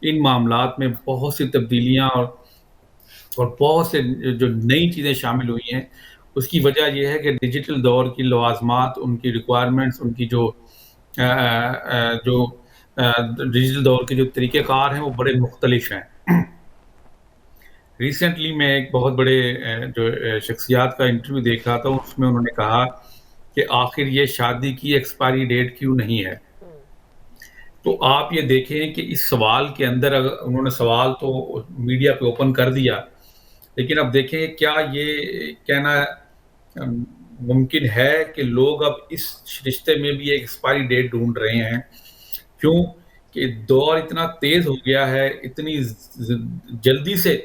ان معاملات میں بہت سی تبدیلیاں اور بہت سے جو نئی چیزیں شامل ہوئی ہیں، اس کی وجہ یہ ہے کہ ڈیجیٹل دور کی لوازمات، ان کی ریکوائرمنٹس، ان کی جو ڈیجیٹل دور کے جو طریقہ کار ہیں وہ بڑے مختلف ہیں۔ ریسنٹلی میں ایک بہت بڑے جو شخصیات کا انٹرویو دیکھ رہا تھا، اس میں انہوں نے کہا کہ آخر یہ شادی کی ایکسپائری ڈیٹ کیوں نہیں ہے؟ تو آپ یہ دیکھیں کہ اس سوال کے اندر انہوں نے سوال تو میڈیا پہ اوپن کر دیا، لیکن اب دیکھیں کیا یہ کہنا ممکن ہے کہ لوگ اب اس رشتے میں بھی ایک ایکسپائری ڈیٹ ڈھونڈ رہے ہیں؟ کیوں کہ دور اتنا تیز ہو گیا ہے، اتنی جلدی سے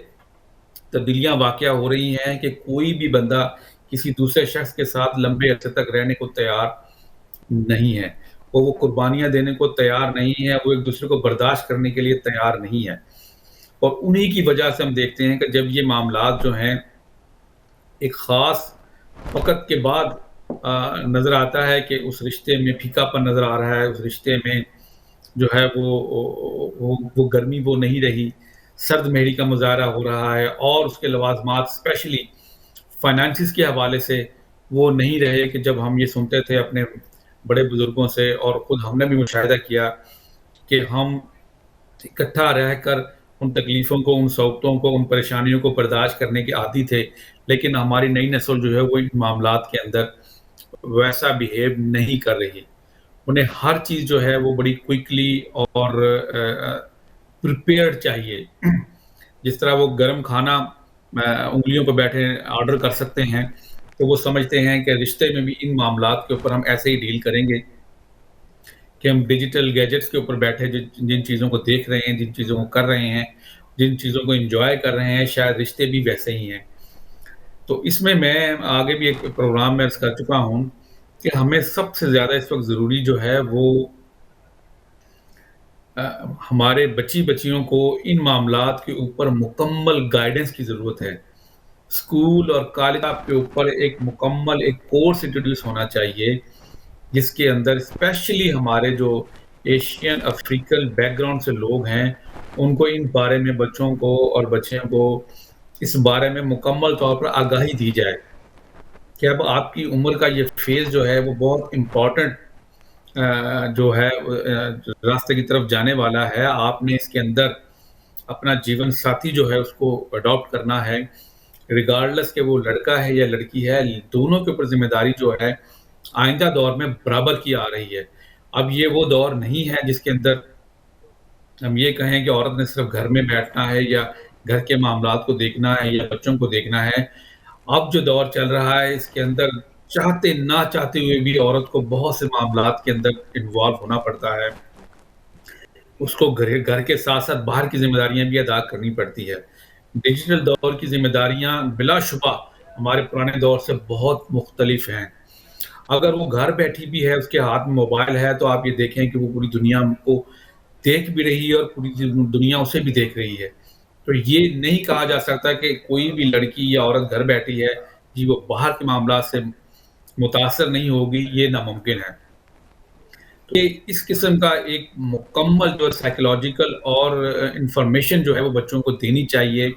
تبدیلیاں واقع ہو رہی ہیں کہ کوئی بھی بندہ کسی دوسرے شخص کے ساتھ لمبے عرصے تک رہنے کو تیار نہیں ہے، وہ قربانیاں دینے کو تیار نہیں ہے، وہ ایک دوسرے کو برداشت کرنے کے لیے تیار نہیں ہے۔ اور انہی کی وجہ سے ہم دیکھتے ہیں کہ جب یہ معاملات جو ہیں ایک خاص وقت کے بعد نظر آتا ہے کہ اس رشتے میں پھیکا پن نظر آ رہا ہے، اس رشتے میں جو ہے وہ گرمی وہ نہیں رہی، سرد مہری کا مظاہرہ ہو رہا ہے، اور اس کے لوازمات اسپیشلی فائنانسز کے حوالے سے وہ نہیں رہے کہ جب ہم یہ سنتے تھے اپنے بڑے بزرگوں سے، اور خود ہم نے بھی مشاہدہ کیا کہ ہم اکٹھا رہ کر ان تکلیفوں کو، ان صعوبتوں کو، ان پریشانیوں کو برداشت کرنے کے عادی تھے، لیکن ہماری نئی نسل جو ہے وہ ان معاملات کے اندر ویسا بیہیو نہیں کر رہی۔ انہیں ہر چیز جو ہے وہ بڑی کوئکلی اور پریپیئرڈ چاہیے۔ جس طرح وہ گرم کھانا انگلیوں پہ بیٹھے آرڈر کر سکتے ہیں، تو وہ سمجھتے ہیں کہ رشتے میں بھی ان معاملات کے اوپر ہم ایسے ہی ڈیل کریں گے کہ ہم ڈیجیٹل گیجٹس کے اوپر بیٹھے جن چیزوں کو دیکھ رہے ہیں، جن چیزوں کو کر رہے ہیں، جن چیزوں کو انجوائے کر رہے ہیں، شاید رشتے بھی ویسے ہی ہیں۔ تو اس میں آگے بھی ایک پروگرام میں عرض کر چکا ہوں کہ ہمیں سب سے زیادہ اس وقت ضروری جو ہے وہ ہمارے بچیوں کو ان معاملات کے اوپر مکمل گائیڈنس کی ضرورت ہے۔ اسکول اور کالج کے اوپر ایک مکمل کورس انٹروڈیوس ہونا چاہیے، جس کے اندر اسپیشلی ہمارے جو ایشین افریقن بیک گراؤنڈ سے لوگ ہیں، ان کو ان بارے میں بچوں کو اور بچیوں کو اس بارے میں مکمل طور پر آگاہی دی جائے کہ اب آپ کی عمر کا یہ فیز جو ہے وہ بہت امپورٹنٹ جو ہے راستے کی طرف جانے والا ہے۔ آپ نے اس کے اندر اپنا جیون ساتھی جو ہے اس کو اڈاپٹ کرنا ہے، ریگارڈلس کہ وہ لڑکا ہے یا لڑکی ہے، دونوں کے اوپر ذمہ داری جو ہے آئندہ دور میں برابر کی آ رہی ہے۔ اب یہ وہ دور نہیں ہے جس کے اندر ہم یہ کہیں کہ عورت نے صرف گھر میں بیٹھنا ہے یا گھر کے معاملات کو دیکھنا ہے یا بچوں کو دیکھنا ہے۔ اب جو دور چل رہا ہے اس کے اندر چاہتے نہ چاہتے ہوئے بھی عورت کو بہت سے معاملات کے اندر انوالو ہونا پڑتا ہے، اس کو گھر کے ساتھ ساتھ باہر کی ذمہ داریاں بھی ادا کرنی پڑتی ہے۔ ڈیجیٹل دور کی ذمہ داریاں بلا شبہ ہمارے پرانے دور سے بہت مختلف ہیں۔ اگر وہ گھر بیٹھی بھی ہے، اس کے ہاتھ میں موبائل ہے، تو آپ یہ دیکھیں کہ وہ پوری دنیا کو دیکھ بھی رہی ہے اور پوری دنیا اسے بھی دیکھ رہی ہے۔ تو یہ نہیں کہا جا سکتا کہ کوئی بھی لڑکی یا عورت گھر بیٹھی ہے جی وہ باہر کے معاملات سے متاثر نہیں ہوگی، یہ ناممکن ہے۔ تو اس قسم کا ایک مکمل جو سائیکولوجیکل اور انفارمیشن جو ہے وہ بچوں کو دینی چاہیے،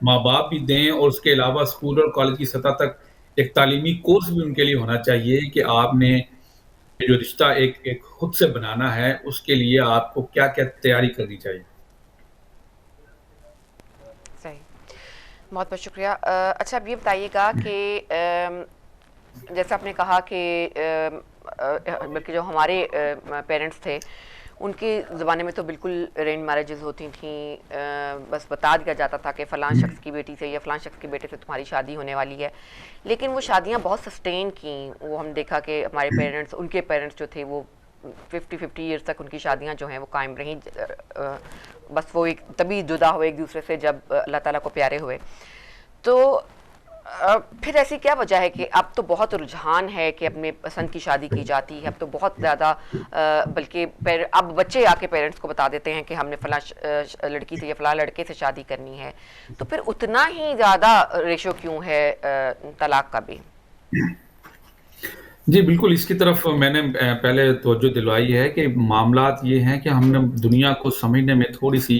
ماں باپ بھی دیں، اور اس کے علاوہ اسکول اور کالج کی سطح تک ایک تعلیمی کورس بھی ان کے لیے ہونا چاہیے کہ آپ نے جو رشتہ ایک خود سے بنانا ہے اس کے لیے آپ کو کیا کیا تیاری کرنی چاہیے۔ صحیح، بہت بہت شکریہ۔ اچھا اب یہ بتائیے گا کہ جیسا آپ نے کہا کہ بلکہ جو ہمارے پیرنٹس تھے ان کے زمانے میں تو بالکل ارینج میرجز ہوتی تھیں، بس بتا دیا جاتا تھا کہ فلاں شخص کی بیٹی سے یا فلاں شخص کے بیٹے سے تمہاری شادی ہونے والی ہے، لیکن وہ شادیاں بہت سسٹین کیں. وہ ہم دیکھا کہ ہمارے پیرنٹس، ان کے پیرنٹس جو تھے وہ 50 ایئرس تک ان کی شادیاں جو ہیں وہ قائم رہیں، بس وہ ایک تبھی جدا ہوئے ایک دوسرے سے جب اللہ تعالیٰ کو پیارے ہوئے. تو پھر ایسی کیا وجہ ہے کہ اب تو بہت رجحان ہے کہ اپنے پسند کی شادی کی جاتی ہے، اب تو بہت زیادہ، بلکہ اب بچے آ کے پیرنٹس کو بتا دیتے ہیں کہ ہم نے فلاں لڑکی سے یا فلاں لڑکے سے شادی کرنی ہے، تو پھر اتنا ہی زیادہ ریشو کیوں ہے طلاق کا بھی؟ جی بالکل، اس کی طرف میں نے پہلے توجہ دلوائی ہے کہ معاملات یہ ہیں کہ ہم نے دنیا کو سمجھنے میں تھوڑی سی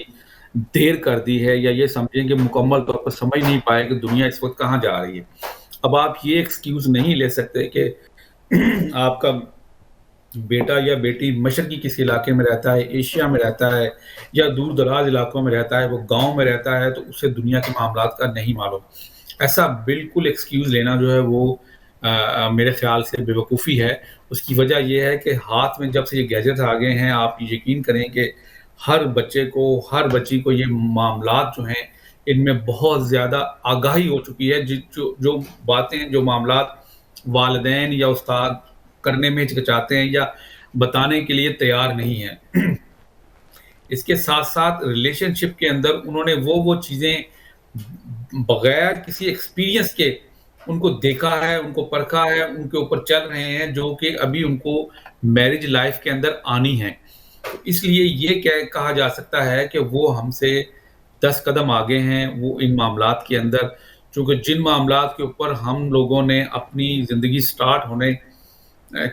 دیر کر دی ہے، یا یہ سمجھیں کہ مکمل طور پر سمجھ نہیں پائے کہ دنیا اس وقت کہاں جا رہی ہے. اب آپ یہ ایکسکیوز نہیں لے سکتے کہ آپ کا بیٹا یا بیٹی مشرقی کسی علاقے میں رہتا ہے، ایشیا میں رہتا ہے، یا دور دراز علاقوں میں رہتا ہے، وہ گاؤں میں رہتا ہے، تو اسے دنیا کے معاملات کا نہیں معلوم. ایسا بالکل ایکسکیوز لینا جو ہے وہ میرے خیال سے بے وقوفی ہے. اس کی وجہ یہ ہے کہ ہاتھ میں جب سے یہ گیجٹ آ گئے ہیں، آپ یقین کریں کہ ہر بچے کو، ہر بچی کو یہ معاملات جو ہیں ان میں بہت زیادہ آگاہی ہو چکی ہے. جو باتیں، جو معاملات والدین یا استاد کرنے میں ہچکچاتے ہیں یا بتانے کے لیے تیار نہیں ہیں، اس کے ساتھ ساتھ ریلیشن شپ کے اندر انہوں نے وہ چیزیں بغیر کسی ایکسپیرینس کے ان کو دیکھا ہے، ان کو پرکھا ہے، ان کے اوپر چل رہے ہیں، جو کہ ابھی ان کو میرج لائف کے اندر آنی ہے. اس لیے یہ کہا جا سکتا ہے کہ وہ ہم سے 10 قدم آگے ہیں. وہ ان معاملات کے اندر، چونکہ جن معاملات کے اوپر ہم لوگوں نے اپنی زندگی سٹارٹ ہونے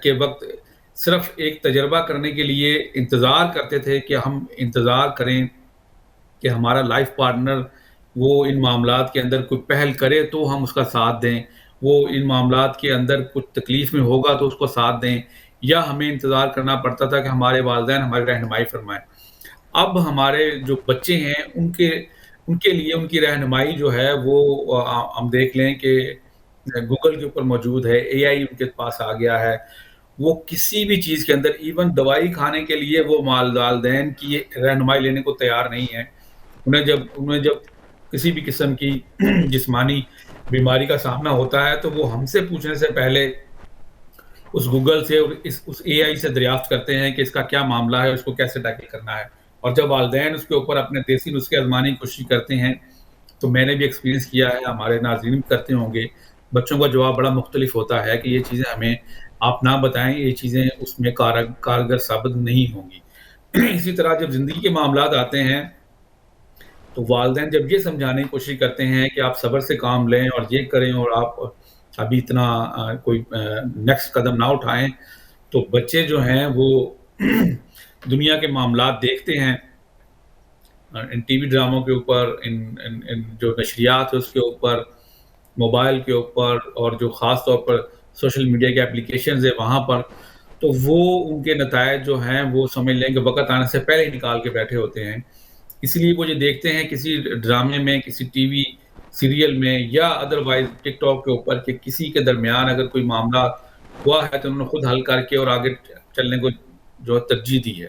کے وقت صرف ایک تجربہ کرنے کے لیے انتظار کرتے تھے کہ ہم انتظار کریں کہ ہمارا لائف پارٹنر وہ ان معاملات کے اندر کوئی پہل کرے تو ہم اس کا ساتھ دیں، وہ ان معاملات کے اندر کچھ تکلیف میں ہوگا تو اس کو ساتھ دیں، یا ہمیں انتظار کرنا پڑتا تھا کہ ہمارے والدین ہماری رہنمائی فرمائیں. اب ہمارے جو بچے ہیں ان کے لیے ان کی رہنمائی جو ہے وہ ہم دیکھ لیں کہ گوگل کے اوپر موجود ہے، اے آئی ان کے پاس آ گیا ہے. وہ کسی بھی چیز کے اندر، ایون دوائی کھانے کے لیے وہ والدین کی رہنمائی لینے کو تیار نہیں ہے. انہیں جب کسی بھی قسم کی جسمانی بیماری کا سامنا ہوتا ہے تو وہ ہم سے پوچھنے سے پہلے اس گوگل سے اور اس اے آئی سے دریافت کرتے ہیں کہ اس کا کیا معاملہ ہے، اس کو کیسے ٹیکل کرنا ہے. اور جب والدین اس کے اوپر اپنے دیسی نسخے آزمانے کی کوشش کرتے ہیں، تو میں نے بھی ایکسپیرینس کیا ہے، ہمارے ناظرین بھی کرتے ہوں گے، بچوں کا جواب بڑا مختلف ہوتا ہے کہ یہ چیزیں ہمیں آپ نہ بتائیں، یہ چیزیں اس میں کارگر ثابت نہیں ہوں گی. اسی طرح جب زندگی کے معاملات آتے ہیں تو والدین جب یہ سمجھانے کی کوشش کرتے ہیں کہ آپ صبر سے کام لیں اور یہ کریں اور آپ ابھی اتنا کوئی نیکسٹ قدم نہ اٹھائیں، تو بچے جو ہیں وہ دنیا کے معاملات دیکھتے ہیں ان ٹی وی ڈراموں کے اوپر، ان جو نشریات ہے اس کے اوپر، موبائل کے اوپر، اور جو خاص طور پر سوشل میڈیا کے اپلیکیشنز ہیں وہاں پر. تو وہ ان کے نتائج جو ہیں وہ سمجھ لیں کہ وقت آنے سے پہلے ہی نکال کے بیٹھے ہوتے ہیں. اس لیے وہ یہ دیکھتے ہیں کسی ڈرامے میں، کسی ٹی وی سیریل میں، یا ادروائز ٹک ٹاک کے اوپر، کہ کسی کے درمیان اگر کوئی معاملہ ہوا ہے تو انہوں نے خود حل کر کے اور آگے چلنے کو جو ترجیح دی ہے.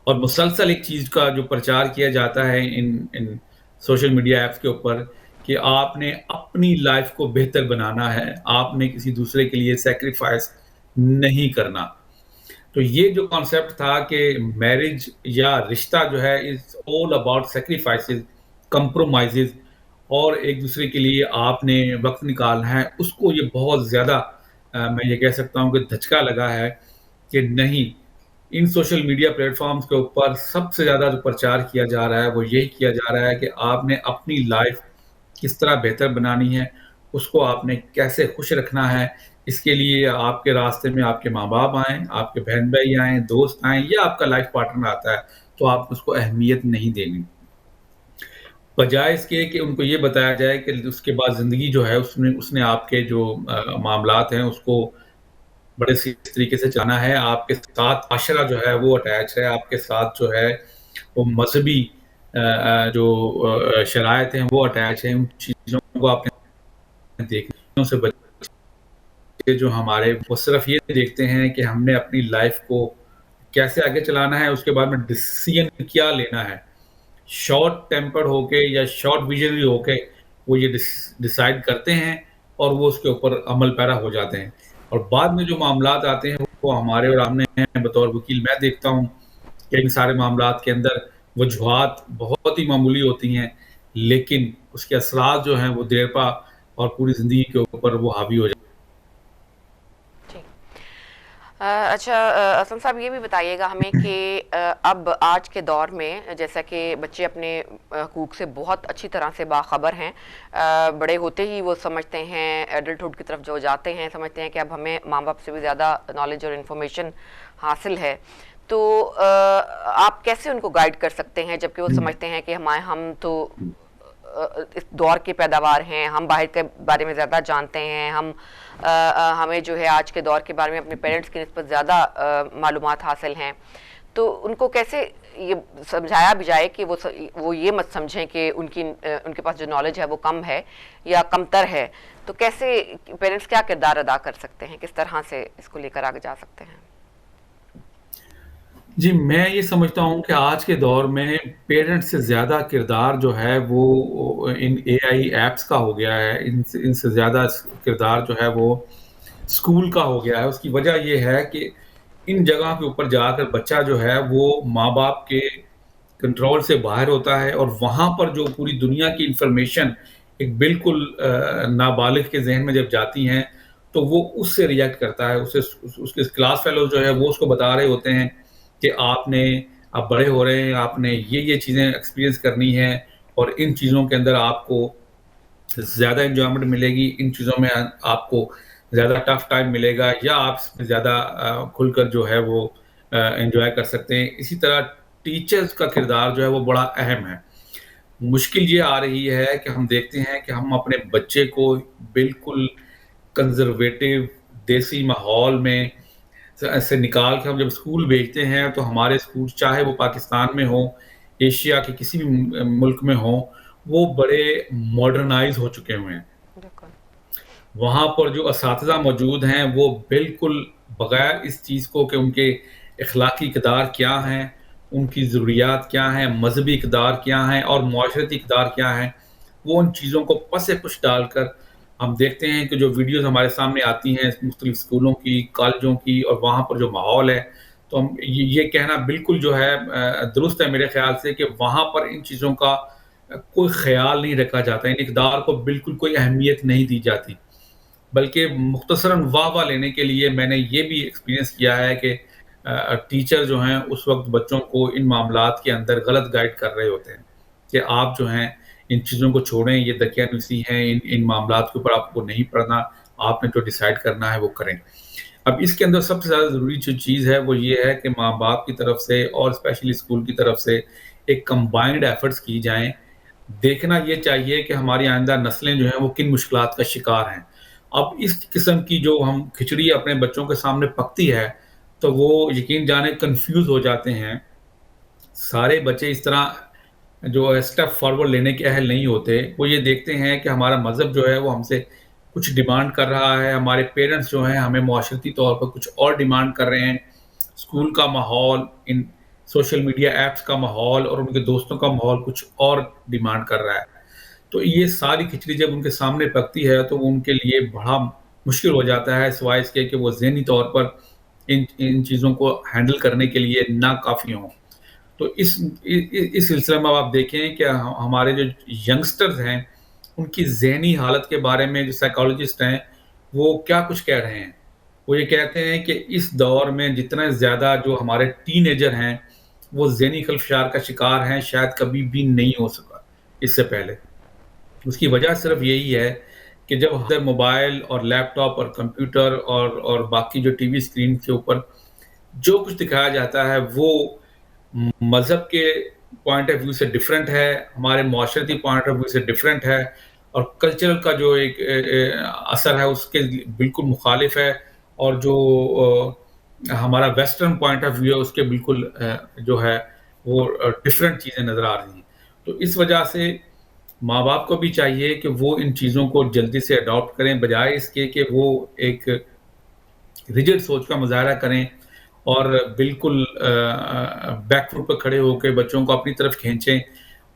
اور مسلسل ایک چیز کا جو پرچار کیا جاتا ہے ان سوشل میڈیا ایپس کے اوپر کہ آپ نے اپنی لائف کو بہتر بنانا ہے، آپ نے کسی دوسرے کے لیے سیکریفائس نہیں کرنا. تو یہ جو کانسیپٹ تھا کہ میرج یا رشتہ جو ہے از آل اباؤٹ سیکریفائسز، کمپرومائزز، اور ایک دوسرے کے لیے آپ نے وقت نکالنا ہے، اس کو یہ بہت زیادہ میں یہ کہہ سکتا ہوں کہ دھچکا لگا ہے کہ نہیں. ان سوشل میڈیا پلیٹ فارمز کے اوپر سب سے زیادہ جو پرچار کیا جا رہا ہے وہ یہی کیا جا رہا ہے کہ آپ نے اپنی لائف کس طرح بہتر بنانی ہے، اس کو آپ نے کیسے خوش رکھنا ہے. اس کے لیے آپ کے راستے میں آپ کے ماں باپ آئیں، آپ کے بہن بھائی آئیں، دوست آئیں، یا آپ کا لائف پارٹنر آتا ہے تو آپ اس کو اہمیت نہیں دینی، بجائے اس کے کہ ان کو یہ بتایا جائے کہ اس کے بعد زندگی جو ہے اس نے آپ کے جو معاملات ہیں اس کو بڑے سیریس طریقے سے جانا ہے. آپ کے ساتھ معاشرہ جو ہے وہ اٹیچ ہے، آپ کے ساتھ جو ہے وہ مذہبی جو شرائط ہیں وہ اٹیچ ہیں. ان چیزوں کو آپ نے دیکھنے سے بچے جو ہمارے وہ صرف یہ دیکھتے ہیں کہ ہم نے اپنی لائف کو کیسے آگے چلانا ہے, اس کے بعد میں ڈیسیژن کیا لینا ہے. شارٹ ٹیمپرڈ ہو کے یا شارٹ ویژنری ہو کے وہ یہ ڈیسائیڈ کرتے ہیں اور وہ اس کے اوپر عمل پیرا ہو جاتے ہیں. اور بعد میں جو معاملات آتے ہیں وہ ہمارے اور ہم نے بطور وکیل میں دیکھتا ہوں کہ ان سارے معاملات کے اندر وجوہات بہت ہی معمولی ہوتی ہیں, لیکن اس کے اثرات جو ہیں وہ دیر پا اور پوری زندگی کے اوپر وہ حاوی ہو جاتے ہیں. اچھا اسلم صاحب یہ بھی بتائیے گا ہمیں کہ اب آج کے دور میں جیسا کہ بچے اپنے حقوق سے بہت اچھی طرح سے باخبر ہیں, بڑے ہوتے ہی وہ سمجھتے ہیں, ایڈلٹہڈ کی طرف جو جاتے ہیں سمجھتے ہیں کہ اب ہمیں ماں باپ سے بھی زیادہ نالج اور انفارمیشن حاصل ہے, تو آپ کیسے ان کو گائیڈ کر سکتے ہیں جبکہ وہ سمجھتے ہیں کہ ہم تو اس دور کے پیداوار ہیں, ہم باہر کے بارے میں زیادہ جانتے ہیں, ہمیں جو ہے آج کے دور کے بارے میں اپنے پیرنٹس کی نسبت زیادہ معلومات حاصل ہیں, تو ان کو کیسے یہ سمجھایا بھی جائے کہ وہ یہ مت سمجھیں کہ ان کے پاس جو نالج ہے وہ کم ہے یا کمتر ہے, تو کیسے پیرنٹس کیا کردار ادا کر سکتے ہیں, کس طرح سے اس کو لے کر آگے جا سکتے ہیں؟ جی میں یہ سمجھتا ہوں کہ آج کے دور میں پیرنٹس سے زیادہ کردار جو ہے وہ ان اے آئی ایپس کا ہو گیا ہے, ان سے زیادہ کردار جو ہے وہ اسکول کا ہو گیا ہے. اس کی وجہ یہ ہے کہ ان جگہ کے اوپر جا کر بچہ جو ہے وہ ماں باپ کے کنٹرول سے باہر ہوتا ہے, اور وہاں پر جو پوری دنیا کی انفارمیشن ایک بالکل نابالغ کے ذہن میں جب جاتی ہیں تو وہ اس سے ریئیکٹ کرتا ہے. اس کے کلاس فیلو جو ہے وہ اس کو بتا رہے ہوتے ہیں کہ آپ بڑے ہو رہے ہیں, آپ نے یہ چیزیں ایکسپیرینس کرنی ہے, اور ان چیزوں کے اندر آپ کو زیادہ انجوائمنٹ ملے گی, ان چیزوں میں آپ کو زیادہ ٹف ٹائم ملے گا, یا آپ اس میں زیادہ کھل کر جو ہے وہ انجوائے کر سکتے ہیں. اسی طرح ٹیچرز کا کردار جو ہے وہ بڑا اہم ہے. مشکل یہ آ رہی ہے کہ ہم دیکھتے ہیں کہ ہم اپنے بچے کو بالکل کنزرویٹو دیسی ماحول میں سے نکال کے ہم جب اسکول بھیجتے ہیں تو ہمارے اسکول چاہے وہ پاکستان میں ہوں, ایشیا کے کسی بھی ملک میں ہوں, وہ بڑے ماڈرنائز ہو چکے ہوئے ہیں. وہاں پر جو اساتذہ موجود ہیں وہ بالکل بغیر اس چیز کو کہ ان کے اخلاقی اقدار کیا ہیں, ان کی ضروریات کیا ہیں, مذہبی اقدار کیا ہیں اور معاشرتی اقدار کیا ہیں, وہ ان چیزوں کو پس پش ڈال کر ہم دیکھتے ہیں کہ جو ویڈیوز ہمارے سامنے آتی ہیں مختلف اسکولوں کی, کالجوں کی, اور وہاں پر جو ماحول ہے, تو ہم یہ کہنا بالکل جو ہے درست ہے میرے خیال سے کہ وہاں پر ان چیزوں کا کوئی خیال نہیں رکھا جاتا, ان اقدار کو بالکل کوئی اہمیت نہیں دی جاتی. بلکہ مختصراً واہ لینے کے لیے میں نے یہ بھی ایکسپیرینس کیا ہے کہ ٹیچر جو ہیں اس وقت بچوں کو ان معاملات کے اندر غلط گائیڈ کر رہے ہوتے ہیں کہ آپ جو ہیں ان چیزوں کو چھوڑیں, یہ دقیانوسی ہیں, ان معاملات کے اوپر آپ کو نہیں پڑھنا, آپ نے جو ڈیسائیڈ کرنا ہے وہ کریں. اب اس کے اندر سب سے زیادہ ضروری جو چیز ہے وہ یہ ہے کہ ماں باپ کی طرف سے اور اسپیشلی اسکول کی طرف سے ایک کمبائنڈ ایفرٹس کی جائیں. دیکھنا یہ چاہیے کہ ہماری آئندہ نسلیں جو ہیں وہ کن مشکلات کا شکار ہیں. اب اس قسم کی جو ہم کھچڑی اپنے بچوں کے سامنے پکتی ہے تو وہ یقین جانے کنفیوز ہو جاتے ہیں. سارے بچے اس طرح جو اسٹیپ فارورڈ لینے کے اہل نہیں ہوتے. وہ یہ دیکھتے ہیں کہ ہمارا مذہب جو ہے وہ ہم سے کچھ ڈیمانڈ کر رہا ہے, ہمارے پیرنٹس جو ہیں ہمیں معاشرتی طور پر کچھ اور ڈیمانڈ کر رہے ہیں, اسکول کا ماحول, ان سوشل میڈیا ایپس کا ماحول اور ان کے دوستوں کا ماحول کچھ اور ڈیمانڈ کر رہا ہے. تو یہ ساری کھچڑی جب ان کے سامنے پکتی ہے تو وہ ان کے لیے بڑا مشکل ہو جاتا ہے, سوائے اس کے کہ وہ ذہنی طور پر ان چیزوں کو ہینڈل کرنے کے لیے ناکافی ہوں. تو اس سلسلے میں آپ دیکھیں کہ ہمارے جو ینگسٹرز ہیں ان کی ذہنی حالت کے بارے میں جو سائیکالوجسٹ ہیں وہ کیا کچھ کہہ رہے ہیں. وہ یہ کہتے ہیں کہ اس دور میں جتنا زیادہ جو ہمارے ٹین ایجر ہیں وہ ذہنی خلفشار کا شکار ہیں شاید کبھی بھی نہیں ہو سکا اس سے پہلے. اس کی وجہ صرف یہی ہے کہ جب ہر موبائل اور لیپ ٹاپ اور کمپیوٹر اور باقی جو ٹی وی اسکرین کے اوپر جو کچھ دکھایا جاتا ہے وہ مذہب کے پوائنٹ آف ویو سے ڈیفرنٹ ہے, ہمارے معاشرتی پوائنٹ آف ویو سے ڈیفرنٹ ہے, اور کلچرل کا جو ایک اثر ہے اس کے بالکل مخالف ہے, اور جو ہمارا ویسٹرن پوائنٹ آف ویو ہے اس کے بالکل جو ہے وہ ڈیفرنٹ چیزیں نظر آ رہی ہیں. تو اس وجہ سے ماں باپ کو بھی چاہیے کہ وہ ان چیزوں کو جلدی سے اڈاپٹ کریں, بجائے اس کے کہ وہ ایک ریجڈ سوچ کا مظاہرہ کریں اور بالکل بیک فٹ پہ کھڑے ہو کے بچوں کو اپنی طرف کھینچیں.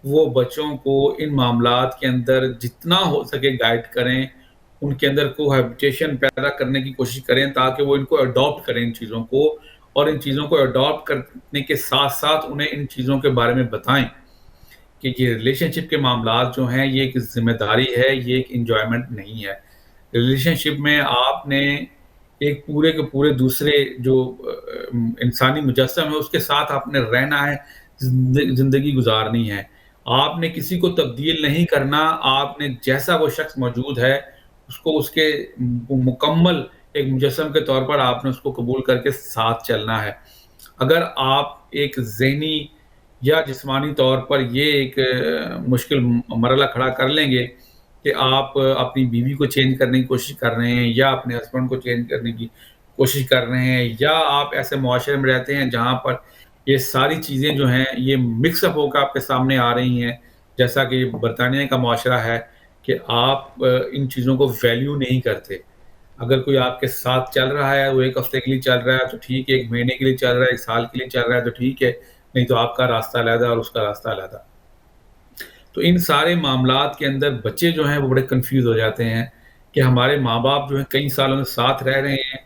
وہ بچوں کو ان معاملات کے اندر جتنا ہو سکے گائیڈ کریں، ان کے اندر کوہیبیٹیشن پیدا کرنے کی کوشش کریں تاکہ وہ ان کو اڈاپٹ کریں ان چیزوں کو، اور ان چیزوں کو اڈاپٹ کرنے کے ساتھ ساتھ انہیں ان چیزوں کے بارے میں بتائیں کہ یہ ریلیشن شپ کے معاملات جو ہیں یہ ایک ذمہ داری ہے، یہ ایک انجوائمنٹ نہیں ہے. ریلیشن شپ میں آپ نے ایک پورے کے پورے دوسرے جو انسانی مجسم ہے اس کے ساتھ آپ نے رہنا ہے، زندگی گزارنی ہے. آپ نے کسی کو تبدیل نہیں کرنا، آپ نے جیسا وہ شخص موجود ہے اس کو اس کے مکمل ایک مجسم کے طور پر آپ نے اس کو قبول کر کے ساتھ چلنا ہے. اگر آپ ایک ذہنی یا جسمانی طور پر یہ ایک مشکل مرحلہ کھڑا کر لیں گے کہ آپ اپنی بیوی کو چینج کرنے کی کوشش کر رہے ہیں یا اپنے ہسبینڈ کو چینج کرنے کی کوشش کر رہے ہیں، یا آپ ایسے معاشرے میں رہتے ہیں جہاں پر یہ ساری چیزیں جو ہیں یہ مکس اپ ہو کر آپ کے سامنے آ رہی ہیں، جیسا کہ برطانیہ کا معاشرہ ہے کہ آپ ان چیزوں کو ویلیو نہیں کرتے. اگر کوئی آپ کے ساتھ چل رہا ہے، وہ ایک ہفتے کے لیے چل رہا ہے تو ٹھیک ہے، ایک مہینے کے لیے چل رہا ہے، ایک سال کے لیے چل رہا ہے تو ٹھیک ہے، نہیں تو آپ کا راستہ علیحدہ اور اس کا راستہ علیحدہ. تو ان سارے معاملات کے اندر بچے جو ہیں وہ بڑے کنفیوز ہو جاتے ہیں کہ ہمارے ماں باپ جو ہیں کئی سالوں سے ساتھ رہ رہے ہیں،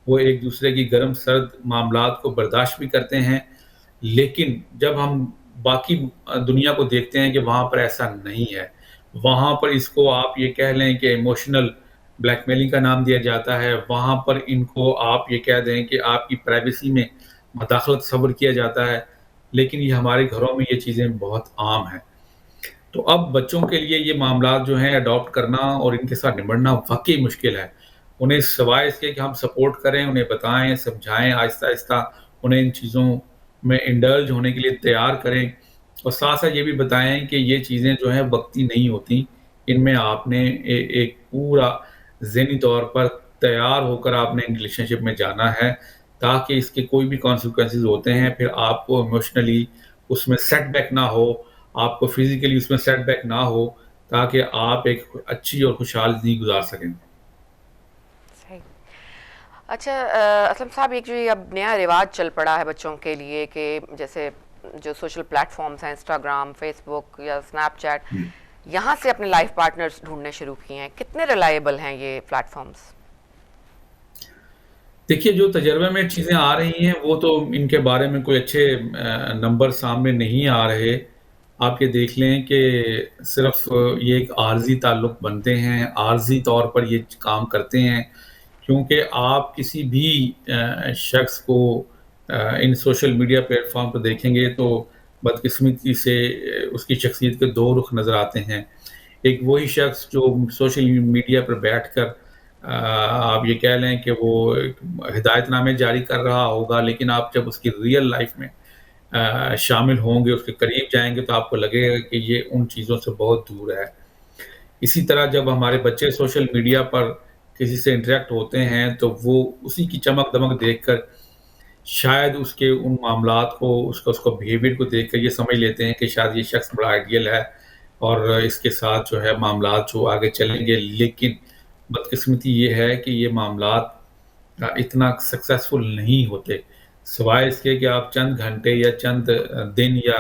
وہ ایک دوسرے کی گرم سرد معاملات کو برداشت بھی کرتے ہیں، لیکن جب ہم باقی دنیا کو دیکھتے ہیں کہ وہاں پر ایسا نہیں ہے. وہاں پر اس کو آپ یہ کہہ لیں کہ ایموشنل بلیک میلنگ کا نام دیا جاتا ہے. وہاں پر ان کو آپ یہ کہہ دیں کہ آپ کی پرائیویسی میں مداخلت تصور کیا جاتا ہے، لیکن یہ ہمارے گھروں میں یہ چیزیں بہت عام ہیں. تو اب بچوں کے لیے یہ معاملات جو ہیں اڈاپٹ کرنا اور ان کے ساتھ نمٹنا واقعی مشکل ہے. انہیں سوائے اس کے کہ ہم سپورٹ کریں، انہیں بتائیں، سمجھائیں، آہستہ آہستہ انہیں ان چیزوں میں انڈلج ہونے کے لیے تیار کریں، اور ساتھ ساتھ یہ بھی بتائیں کہ یہ چیزیں جو ہیں وقتی نہیں ہوتی، ان میں آپ نے ایک پورا ذہنی طور پر تیار ہو کر آپ نے ریلیشن شپ میں جانا ہے، تاکہ اس کے کوئی بھی کانسیکوینسز ہوتے ہیں پھر آپ کو ایموشنلی اس میں سیٹ بیک نہ ہو، آپ کو فزیکلی اس میں سیٹ بیک نہ ہو، تاکہ آپ ایک اچھی اور خوشحال زندگی گزار سکیں. صحیح. اچھا اسلم صاحب، ایک جو یہ اب نیا رواج چل پڑا ہے بچوں کے لیے کہ جیسے جو سوشل پلیٹ فارمز ہیں، انسٹاگرام، فیس بک یا اسنیپ چیٹ، یہاں سے اپنے لائف پارٹنرز ڈھونڈنے شروع کیے ہیں، کتنے ریلائبل ہیں یہ پلیٹ فارمز؟ دیکھیے، جو تجربے میں چیزیں آ رہی ہیں وہ تو ان کے بارے میں کوئی اچھے نمبر سامنے نہیں آ رہے. آپ یہ دیکھ لیں کہ صرف یہ ایک عارضی تعلق بنتے ہیں، عارضی طور پر یہ کام کرتے ہیں، کیونکہ آپ کسی بھی شخص کو ان سوشل میڈیا پلیٹ فارم پہ دیکھیں گے تو بدقسمتی سے اس کی شخصیت کے دو رخ نظر آتے ہیں. ایک وہی شخص جو سوشل میڈیا پر بیٹھ کر آپ یہ کہہ لیں کہ وہ ہدایت نامے جاری کر رہا ہوگا، لیکن آپ جب اس کی ریئل لائف میں شامل ہوں گے، اس کے قریب جائیں گے، تو آپ کو لگے گا کہ یہ ان چیزوں سے بہت دور ہے. اسی طرح جب ہمارے بچے سوشل میڈیا پر کسی سے انٹریکٹ ہوتے ہیں تو وہ اسی کی چمک دمک دیکھ کر شاید اس کے ان معاملات کو، اس کو بیہیویئر کو دیکھ کر یہ سمجھ لیتے ہیں کہ شاید یہ شخص بڑا آئیڈیل ہے اور اس کے ساتھ جو ہے معاملات جو آگے چلیں گے. لیکن بدقسمتی یہ ہے کہ یہ معاملات اتنا سکسیسفل نہیں ہوتے، سوائے اس کے کہ آپ چند گھنٹے یا چند دن یا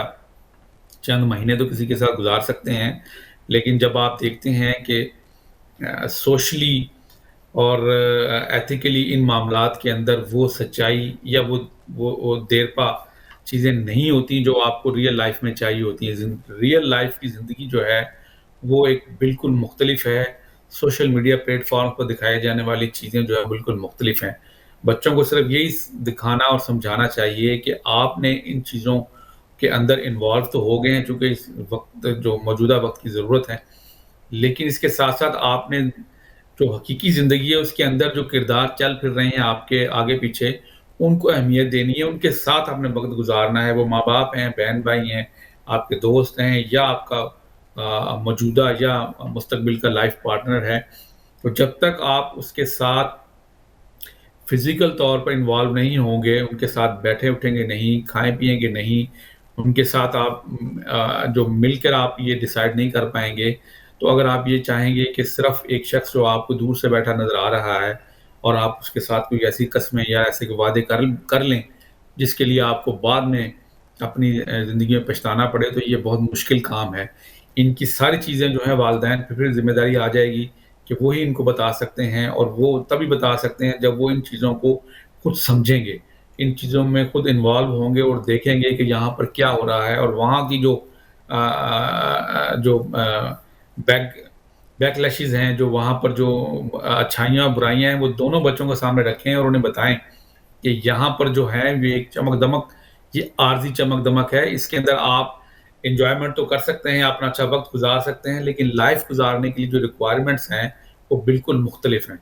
چند مہینے تو کسی کے ساتھ گزار سکتے ہیں، لیکن جب آپ دیکھتے ہیں کہ سوشلی اور ایتھیکلی ان معاملات کے اندر وہ سچائی یا وہ دیرپا چیزیں نہیں ہوتی جو آپ کو ریئل لائف میں چاہیے ہوتی ہیں. ریئل لائف کی زندگی جو ہے وہ ایک بالکل مختلف ہے. سوشل میڈیا پلیٹ فارم پر دکھائی جانے والی چیزیں جو ہے بالکل مختلف ہیں. بچوں کو صرف یہی دکھانا اور سمجھانا چاہیے کہ آپ نے ان چیزوں کے اندر انوالو تو ہو گئے ہیں چونکہ اس وقت جو موجودہ وقت کی ضرورت ہے، لیکن اس کے ساتھ ساتھ آپ نے جو حقیقی زندگی ہے اس کے اندر جو کردار چل پھر رہے ہیں آپ کے آگے پیچھے، ان کو اہمیت دینی ہے، ان کے ساتھ آپ نے وقت گزارنا ہے. وہ ماں باپ ہیں، بہن بھائی ہیں، آپ کے دوست ہیں، یا آپ کا موجودہ یا مستقبل کا لائف پارٹنر ہے. تو جب تک آپ اس کے ساتھ فزیکل طور پر انوالو نہیں ہوں گے، ان کے ساتھ بیٹھے اٹھیں گے نہیں، کھائیں پیئیں گے نہیں، ان کے ساتھ آپ جو مل کر آپ یہ ڈیسائیڈ نہیں کر پائیں گے، تو اگر آپ یہ چاہیں گے کہ صرف ایک شخص جو آپ کو دور سے بیٹھا نظر آ رہا ہے اور آپ اس کے ساتھ کوئی ایسی قسمیں یا ایسے کے وعدے کر لیں جس کے لیے آپ کو بعد میں اپنی زندگی میں پچھتانا پڑے، تو یہ بہت مشکل کام ہے۔ ان کی ساری چیزیں جو ہیں والدین پہ پھر ذمہ داری آ جائے گی کہ وہی ان کو بتا سکتے ہیں، اور وہ تبھی بتا سکتے ہیں جب وہ ان چیزوں کو خود سمجھیں گے، ان چیزوں میں خود انوالو ہوں گے اور دیکھیں گے کہ یہاں پر کیا ہو رہا ہے، اور وہاں کی جو بیک لیشز ہیں، جو وہاں پر جو اچھائیاں برائیاں ہیں، وہ دونوں بچوں کے سامنے رکھیں اور انہیں بتائیں کہ یہاں پر جو ہے یہ ایک چمک دمک، یہ عارضی چمک دمک ہے، اس کے اندر آپ انجوائمنٹ تو کر سکتے ہیں، اپنا اچھا وقت گزار سکتے ہیں، لیکن لائف گزارنے کے لیے جو ریکوائرمنٹس ہیں وہ بالکل مختلف ہیں۔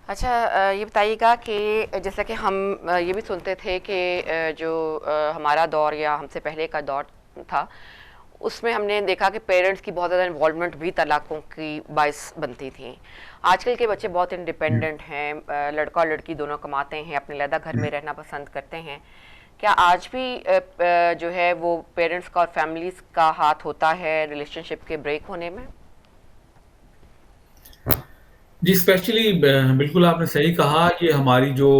اچھا، یہ بتائیے گا کہ جیسا کہ ہم یہ بھی سنتے تھے کہ جو ہمارا دور یا ہم سے پہلے کا دور تھا، اس میں ہم نے دیکھا کہ پیرنٹس کی بہت زیادہ انوالومنٹ بھی طلاقوں کی باعث بنتی تھی۔ آج کل کے بچے بہت انڈیپینڈنٹ ہیں، لڑکا اور لڑکی دونوں کماتے ہیں، اپنے علیحدہ گھر میں رہنا پسند کرتے ہیں۔ کیا آج بھی جو ہے وہ پیرنٹس کا اور فیملیز کا ہاتھ ہوتا ہے ریلیشن شپ کے بریک ہونے میں؟ جی اسپیشلی بالکل آپ نے صحیح کہا، یہ ہماری جو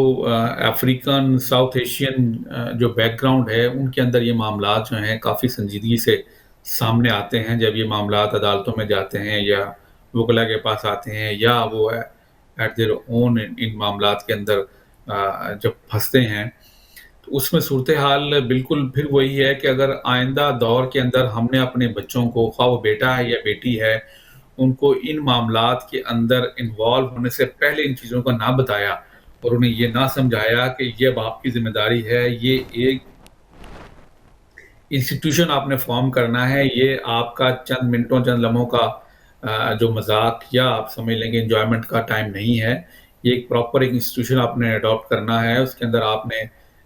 افریقن ساؤتھ ایشین جو بیک گراؤنڈ ہے، ان کے اندر یہ معاملات جو ہیں کافی سنجیدگی سے سامنے آتے ہیں جب یہ معاملات عدالتوں میں جاتے ہیں یا وکلا کے پاس آتے ہیں، یا وہ ایٹ دیئر اون ان معاملات کے اندر جب پھنستے ہیں، تو اس میں صورتحال بالکل پھر وہی ہے کہ اگر آئندہ دور کے اندر ہم نے اپنے بچوں کو، خواہ وہ بیٹا ہے یا بیٹی ہے، ان کو ان معاملات کے اندر انوالو ہونے سے پہلے ان چیزوں کا نہ بتایا اور انہیں یہ نہ سمجھایا کہ یہ اب آپ کی ذمہ داری ہے، یہ ایک انسٹیٹیوشن آپ نے فارم کرنا ہے، یہ آپ کا چند منٹوں چند لمحوں کا جو مذاق یا آپ سمجھ لیں گے انجوائمنٹ کا ٹائم نہیں ہے، یہ ایک پراپر ایک انسٹیٹیوشن آپ نے اڈاپٹ کرنا ہے، اس کے اندر آپ نے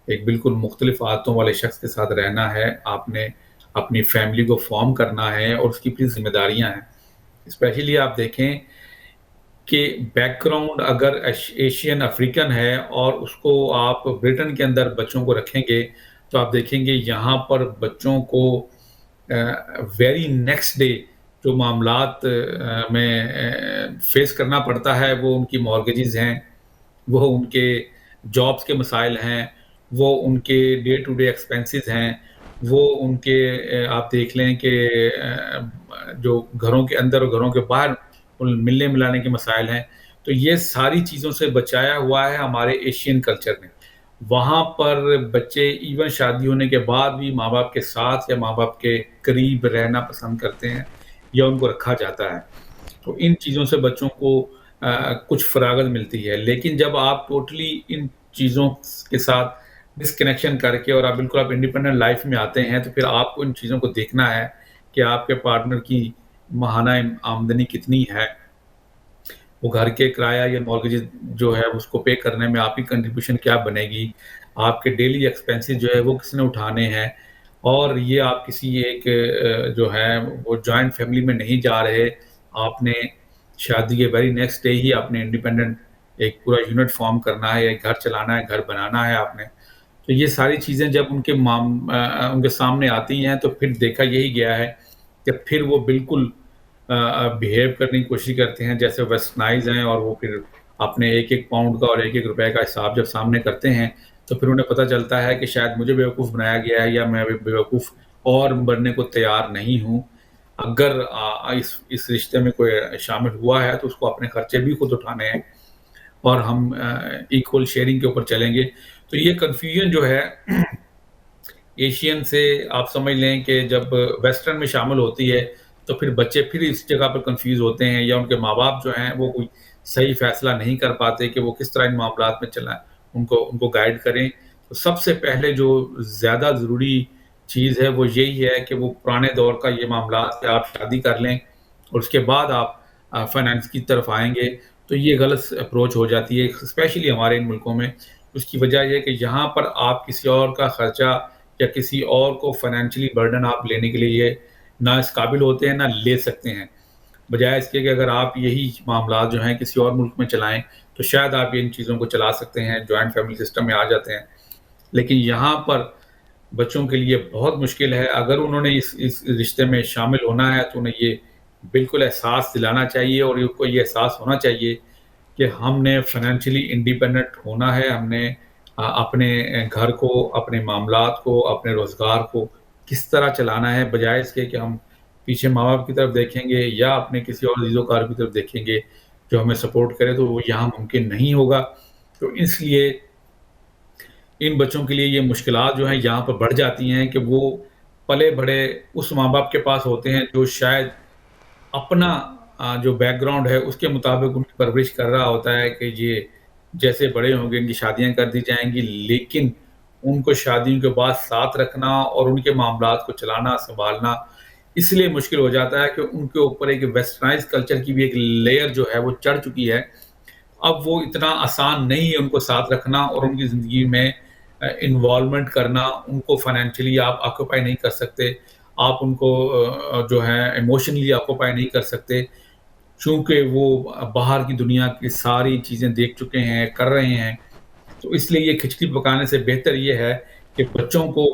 ایک بالکل مختلف عادتوں والے شخص کے ساتھ رہنا ہے، آپ نے اپنی فیملی کو فارم کرنا ہے، اور اس کی پھر ذمہ داریاں ہیں۔ اسپیشلی آپ دیکھیں کہ بیک گراؤنڈ اگر ایشین افریقن ہے اور اس کو آپ برٹن کے اندر بچوں کو رکھیں گے، تو آپ دیکھیں گے یہاں پر بچوں کو ویری نیکسٹ ڈے جو معاملات میں فیس کرنا پڑتا ہے، وہ ان کی مارگیجز ہیں، وہ ان کے جابس کے مسائل ہیں، وہ ان کے ڈے ٹو ڈے ایکسپینسز ہیں، وہ ان کے آپ دیکھ لیں کہ جو گھروں کے اندر اور گھروں کے باہر ملنے ملانے کے مسائل ہیں۔ تو یہ ساری چیزوں سے بچایا ہوا ہے ہمارے ایشین کلچر میں۔ وہاں پر بچے ایون شادی ہونے کے بعد بھی ماں باپ کے ساتھ یا ماں باپ کے قریب رہنا پسند کرتے ہیں یا ان کو رکھا جاتا ہے۔ تو ان چیزوں سے بچوں کو کچھ فراغت ملتی ہے، لیکن جب آپ ٹوٹلی ان چیزوں کے ساتھ ڈسکنیکشن کر کے اور آپ بالکل آپ انڈیپینڈنٹ لائف میں آتے ہیں، تو پھر آپ کو ان چیزوں کو دیکھنا ہے کہ آپ کے پارٹنر کی ماہانہ آمدنی کتنی ہے، وہ گھر کے کرایہ یا مارگیج جو ہے اس کو پے کرنے میں آپ کی کنٹریبیوشن کیا بنے گی، آپ کے ڈیلی ایکسپینسز جو ہے وہ کس نے اٹھانے ہیں، اور یہ آپ کسی ایک جو ہے وہ جوائنٹ فیملی میں نہیں جا رہے، آپ نے شادی کے ویری نیکسٹ ڈے ہی آپ نے انڈیپینڈنٹ ایک پورا یونٹ فارم کرنا ہے، ایک گھر چلانا ہے، گھر بنانا ہے آپ نے۔ تو یہ ساری چیزیں جب ان کے سامنے آتی ہیں، تو پھر دیکھا یہی گیا ہے کہ پھر وہ بالکل بیہیو کرنے کی کوشش کرتے ہیں جیسے ویسٹرنائز ہیں، اور وہ پھر اپنے ایک ایک پاؤنڈ کا اور ایک ایک روپے کا حساب جب سامنے کرتے ہیں، تو پھر انہیں پتہ چلتا ہے کہ شاید مجھے بیوقوف بنایا گیا ہے، یا میں بیوقوف اور بننے کو تیار نہیں ہوں۔ اگر اس رشتے میں کوئی شامل ہوا ہے تو اس کو اپنے خرچے بھی خود اٹھانے ہیں، اور ہم ایکول شیئرنگ کے اوپر چلیں گے۔ تو یہ کنفیوژن جو ہے ایشین سے آپ سمجھ لیں کہ جب ویسٹرن میں شامل ہوتی ہے، تو پھر بچے پھر اس جگہ پر کنفیوز ہوتے ہیں، یا ان کے ماں باپ جو ہیں وہ کوئی صحیح فیصلہ نہیں کر پاتے کہ وہ کس طرح ان معاملات میں چلائیں، ان کو گائیڈ کریں۔ تو سب سے پہلے جو زیادہ ضروری چیز ہے وہ یہی ہے کہ وہ پرانے دور کا یہ معاملات کہ آپ شادی کر لیں اور اس کے بعد آپ فائنانس کی طرف آئیں گے، تو یہ غلط اپروچ ہو جاتی ہے اسپیشلی ہمارے ان ملکوں میں۔ اس کی وجہ یہ کہ یہاں پر آپ کسی اور کا خرچہ یا کسی اور کو فائنینشلی برڈن آپ لینے کے لیے نہ اس قابل ہوتے ہیں، نہ لے سکتے ہیں، بجائے اس کے کہ اگر آپ یہی معاملات جو ہیں کسی اور ملک میں چلائیں تو شاید آپ ان چیزوں کو چلا سکتے ہیں، جوائنٹ فیملی سسٹم میں آ جاتے ہیں۔ لیکن یہاں پر بچوں کے لیے بہت مشکل ہے، اگر انہوں نے اس رشتے میں شامل ہونا ہے تو انہیں یہ بالکل احساس دلانا چاہیے اور ان کو یہ احساس ہونا چاہیے کہ ہم نے فائنینشلی انڈیپینڈنٹ ہونا ہے، ہم نے اپنے گھر کو، اپنے معاملات کو، اپنے روزگار کو کس طرح چلانا ہے، بجائے اس کے کہ ہم پیچھے ماں باپ کی طرف دیکھیں گے یا اپنے کسی اور عزیز و اقارب کی طرف دیکھیں گے جو ہمیں سپورٹ کرے، تو وہ یہاں ممکن نہیں ہوگا۔ تو اس لیے ان بچوں کے لیے یہ مشکلات جو ہیں یہاں پر بڑھ جاتی ہیں کہ وہ پلے بڑے اس ماں باپ کے پاس ہوتے ہیں جو شاید اپنا جو بیک گراؤنڈ ہے اس کے مطابق ان کی پرورش کر رہا ہوتا ہے کہ یہ جیسے بڑے ہوں گے ان کی شادیاں کر دی جائیں گی، لیکن ان کو شادیوں کے بعد ساتھ رکھنا اور ان کے معاملات کو چلانا سنبھالنا اس لیے مشکل ہو جاتا ہے کہ ان کے اوپر ایک ویسٹرنائز کلچر کی بھی ایک لیئر جو ہے وہ چڑھ چکی ہے۔ اب وہ اتنا آسان نہیں ہے ان کو ساتھ رکھنا اور ان کی زندگی میں انوالومنٹ کرنا، ان کو فائنینشلی آپ آکوپائی نہیں کر سکتے، آپ ان کو جو ہے ایموشنلی آکوپائی نہیں کر سکتے، چونکہ وہ باہر کی دنیا کی ساری چیزیں دیکھ چکے ہیں، کر رہے ہیں۔ تو اس لیے یہ کھچڑی پکانے سے بہتر یہ ہے کہ بچوں کو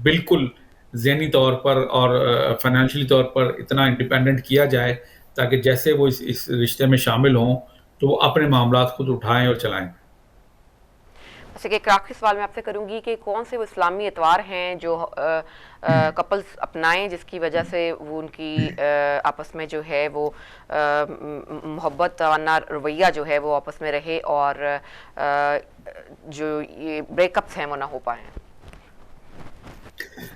بالکل ذہنی طور پر اور فائنینشلی طور پر اتنا انڈیپینڈنٹ کیا جائے تاکہ جیسے وہ اس رشتے میں شامل ہوں تو وہ اپنے معاملات خود اٹھائیں اور چلائیں۔ جیسے کہ ایک آخری سوال میں آپ سے کروں گی کہ کون سے وہ اسلامی اطوار ہیں جو کپلز اپنائیں جس کی وجہ سے وہ ان کی آپس میں جو ہے وہ محبت توانا رویہ جو ہے وہ آپس میں رہے اور جو یہ بریک اپس ہیں وہ نہ ہو پائیں؟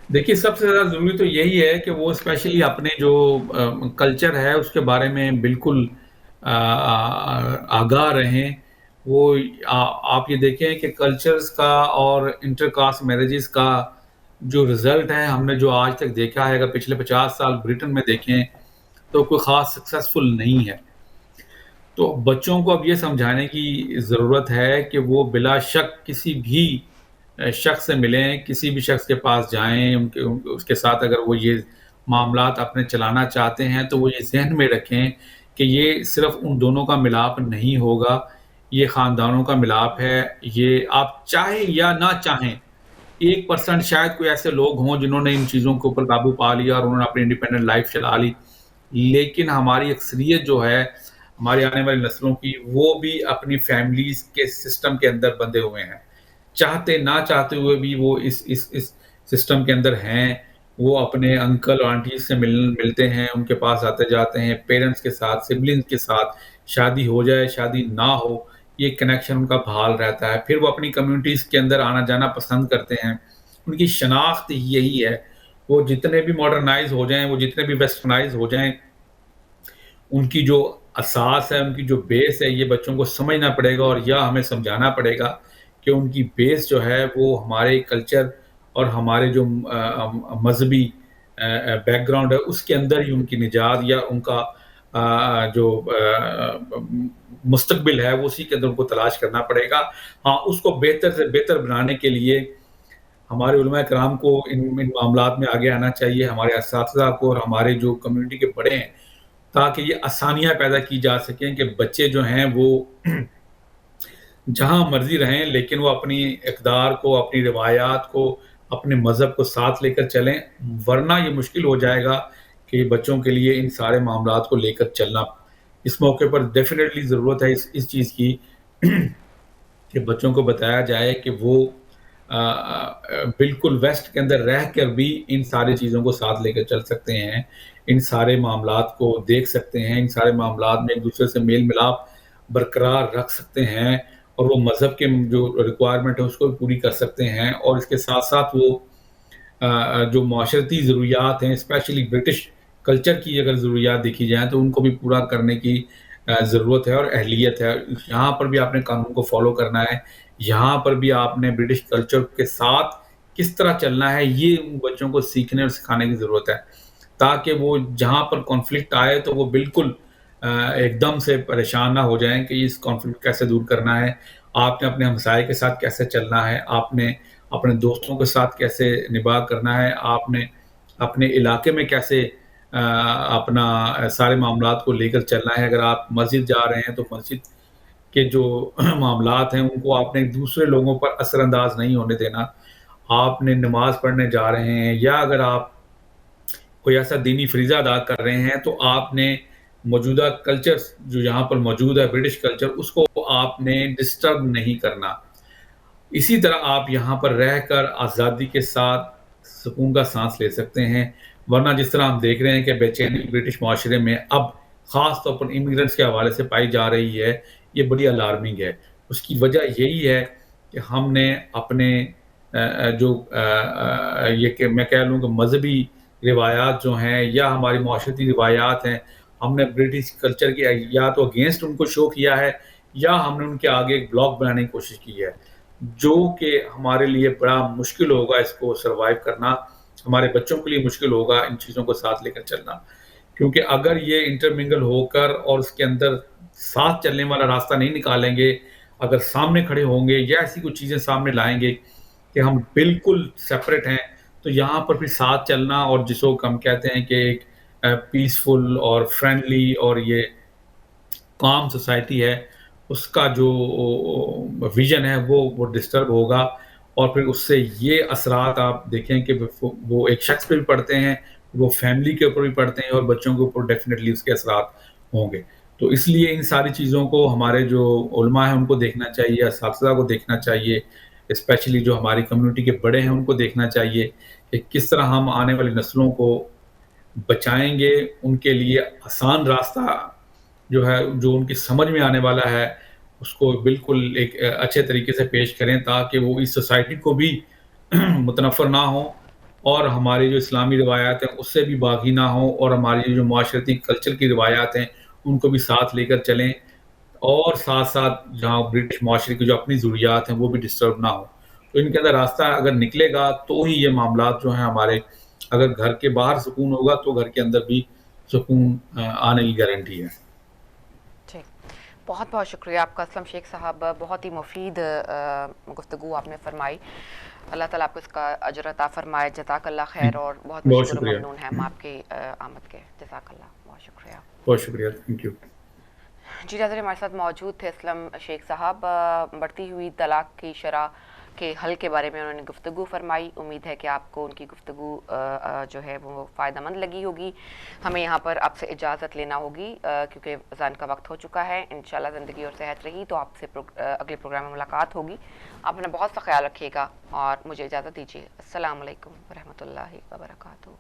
دیکھیے سب سے زیادہ ضروری تو یہی ہے کہ وہ اسپیشلی اپنے جو کلچر ہے اس کے بارے میں بالکل آگاہ رہیں۔ وہ آپ یہ دیکھیں کہ کلچرز کا اور انٹر کاسٹ میرجز کا جو رزلٹ ہے ہم نے جو آج تک دیکھا ہے، اگر پچھلے 50 سال بریٹن میں دیکھیں تو کوئی خاص سکسیسفل نہیں ہے۔ تو بچوں کو اب یہ سمجھانے کی ضرورت ہے کہ وہ بلا شک کسی بھی شخص سے ملیں، کسی بھی شخص کے پاس جائیں، اس کے ساتھ اگر وہ یہ معاملات اپنے چلانا چاہتے ہیں تو وہ یہ ذہن میں رکھیں کہ یہ صرف ان دونوں کا ملاپ نہیں ہوگا، یہ خاندانوں کا ملاپ ہے۔ یہ آپ چاہیں یا نہ چاہیں 1% شاید کوئی ایسے لوگ ہوں جنہوں نے ان چیزوں کے اوپر قابو پا لیا اور انہوں نے اپنی انڈیپینڈنٹ لائف چلا لی، لیکن ہماری اکثریت جو ہے ہماری آنے والی نسلوں کی، وہ بھی اپنی فیملیز کے سسٹم کے اندر بندھے ہوئے ہیں، چاہتے نہ چاہتے ہوئے بھی وہ اس سسٹم کے اندر ہیں۔ وہ اپنے انکل اور آنٹیز سے ملتے ہیں، ان کے پاس آتے جاتے ہیں، پیرنٹس کے ساتھ، سبلنگس کے ساتھ، شادی ہو جائے شادی نہ ہو یہ کنیکشن ان کا بحال رہتا ہے۔ پھر وہ اپنی کمیونٹیز کے اندر آنا جانا پسند کرتے ہیں، ان کی شناخت یہی ہے۔ وہ جتنے بھی ماڈرنائز ہو جائیں، وہ جتنے بھی ویسٹرنائز ہو جائیں، ان کی جو اساس ہے، ان کی جو بیس ہے، یہ بچوں کو سمجھنا پڑے گا اور یا ہمیں سمجھانا پڑے گا کہ ان کی بیس جو ہے وہ ہمارے کلچر اور ہمارے جو مذہبی بیک گراؤنڈ ہے اس کے اندر ہی ان کی نجات یا ان کا جو مستقبل ہے وہ اسی کے اندر ان کو تلاش کرنا پڑے گا۔ ہاں، اس کو بہتر سے بہتر بنانے کے لیے ہمارے علماء کرام کو ان معاملات میں آگے آنا چاہیے، ہمارے اساتذہ کو اور ہمارے جو کمیونٹی کے بڑے ہیں، تاکہ یہ آسانیاں پیدا کی جا سکیں کہ بچے جو ہیں وہ جہاں مرضی رہیں لیکن وہ اپنی اقدار کو، اپنی روایات کو، اپنے مذہب کو ساتھ لے کر چلیں، ورنہ یہ مشکل ہو جائے گا کہ بچوں کے لیے ان سارے معاملات کو لے کر چلنا۔ اس موقع پر ڈیفینیٹلی ضرورت ہے اس چیز کی کہ بچوں کو بتایا جائے کہ وہ بالکل ویسٹ کے اندر رہ کر بھی ان ساری چیزوں کو ساتھ لے کر چل سکتے ہیں، ان سارے معاملات کو دیکھ سکتے ہیں، ان سارے معاملات میں ایک دوسرے سے میل ملاپ برقرار رکھ سکتے ہیں اور وہ مذہب کے جو ریکوائرمنٹ ہے اس کو بھی پوری کر سکتے ہیں، اور اس کے ساتھ ساتھ وہ جو معاشرتی ضروریات ہیں، اسپیشلی برٹش کلچر کی اگر ضروریات دیکھی جائیں تو ان کو بھی پورا کرنے کی ضرورت ہے اور اہلیت ہے۔ یہاں پر بھی آپ نے قانون کو فالو کرنا ہے، یہاں پر بھی آپ نے برٹش کلچر کے ساتھ کس طرح چلنا ہے، یہ بچوں کو سیکھنے اور سکھانے کی ضرورت ہے، تاکہ وہ جہاں پر کانفلکٹ آئے تو وہ بالکل ایک دم سے پریشان نہ ہو جائیں کہ اس کانفلکٹ کیسے دور کرنا ہے، آپ نے اپنے ہمسائے کے ساتھ کیسے چلنا ہے، آپ نے اپنے دوستوں کے ساتھ کیسے نباہ کرنا ہے، آپ نے اپنے علاقے میں کیسے اپنا سارے معاملات کو لے کر چلنا ہے۔ اگر آپ مسجد جا رہے ہیں تو مسجد کے جو معاملات ہیں ان کو آپ نے دوسرے لوگوں پر اثر انداز نہیں ہونے دینا۔ آپ نے نماز پڑھنے جا رہے ہیں یا اگر آپ کوئی ایسا دینی فریضہ ادا کر رہے ہیں تو آپ نے موجودہ کلچر جو یہاں پر موجود ہے برٹش کلچر اس کو آپ نے ڈسٹرب نہیں کرنا. اسی طرح آپ یہاں پر رہ کر آزادی کے ساتھ سکون کا سانس لے سکتے ہیں. ورنہ جس طرح ہم دیکھ رہے ہیں کہ بے چینی برٹش معاشرے میں اب خاص طور پر امیگرنٹس کے حوالے سے پائی جا رہی ہے، یہ بڑی الارمنگ ہے. اس کی وجہ یہی ہے کہ ہم نے اپنے جو یہ کہ میں کہہ لوں کہ مذہبی روایات جو ہیں یا ہماری معاشرتی روایات ہیں، ہم نے برٹش کلچر کے یا تو اگینسٹ ان کو شو کیا ہے یا ہم نے ان کے آگے ایک بلاک بنانے کی کوشش کی ہے، جو کہ ہمارے لیے بڑا مشکل ہوگا اس کو سروائیو کرنا. ہمارے بچوں کے لیے مشکل ہوگا ان چیزوں کو ساتھ لے کر چلنا، کیونکہ اگر یہ انٹرمنگل ہو کر اور اس کے اندر ساتھ چلنے والا راستہ نہیں نکالیں گے، اگر سامنے کھڑے ہوں گے یا ایسی کچھ چیزیں سامنے لائیں گے کہ ہم بالکل سپریٹ ہیں، تو یہاں پر پھر ساتھ چلنا اور جس کو ہم کہتے ہیں کہ ایک پیسفل اور فرینڈلی اور یہ کام سوسائٹی ہے، اس کا جو ویژن ہے وہ ڈسٹرب ہوگا. اور پھر اس سے یہ اثرات آپ دیکھیں کہ وہ ایک شخص پہ بھی پڑتے ہیں، وہ فیملی کے اوپر بھی پڑتے ہیں اور بچوں کے اوپر ڈیفینیٹلی اس کے اثرات ہوں گے. تو اس لیے ان ساری چیزوں کو ہمارے جو علماء ہیں ان کو دیکھنا چاہیے، اساتذہ کو دیکھنا چاہیے، اسپیشلی جو ہماری کمیونٹی کے بڑے ہیں ان کو دیکھنا چاہیے کہ کس طرح ہم آنے والی نسلوں کو بچائیں گے، ان کے لیے آسان راستہ جو ہے جو ان کی سمجھ میں آنے والا ہے اس کو بالکل ایک اچھے طریقے سے پیش کریں تاکہ وہ اس سوسائٹی کو بھی متنفر نہ ہوں اور ہماری جو اسلامی روایات ہیں اس سے بھی باغی نہ ہوں اور ہماری جو معاشرتی کلچر کی روایات ہیں ان کو بھی ساتھ لے کر چلیں اور ساتھ ساتھ جہاں برٹش معاشرے کی جو اپنی ضروریات ہیں وہ بھی ڈسٹرب نہ ہوں. تو ان کے اندر راستہ اگر نکلے گا تو ہی یہ معاملات جو ہیں ہمارے، اگر گھر کے باہر سکون ہوگا تو گھر کے اندر بھی سکون آنے کی گارنٹی ہے. بہت بہت شکریہ آپ کا اسلم شیخ صاحب، بہت ہی مفید گفتگو آپ نے فرمائی. اللہ تعالیٰ آپ کو اس کا اجر عطا فرمائے. جزاک اللہ خیر اور بہت مشکور و ممنون ہیں ہم آپ کی آمد کے. جزاک اللہ، بہت شکریہ. بہت شکریہ، تھینک یو. جی ناظرین، ہمارے ساتھ موجود تھے اسلم شیخ صاحب. بڑھتی ہوئی طلاق کی شرح کے حل کے بارے میں انہوں نے گفتگو فرمائی. امید ہے کہ آپ کو ان کی گفتگو جو ہے وہ فائدہ مند لگی ہوگی. ہمیں یہاں پر آپ سے اجازت لینا ہوگی کیونکہ اذان کا وقت ہو چکا ہے. انشاءاللہ زندگی اور صحت رہی تو آپ سے اگلے پروگرام میں ملاقات ہوگی. آپ اپنا بہت سا خیال رکھیے گا اور مجھے اجازت دیجیے. السلام علیکم ورحمۃ اللہ وبرکاتہ.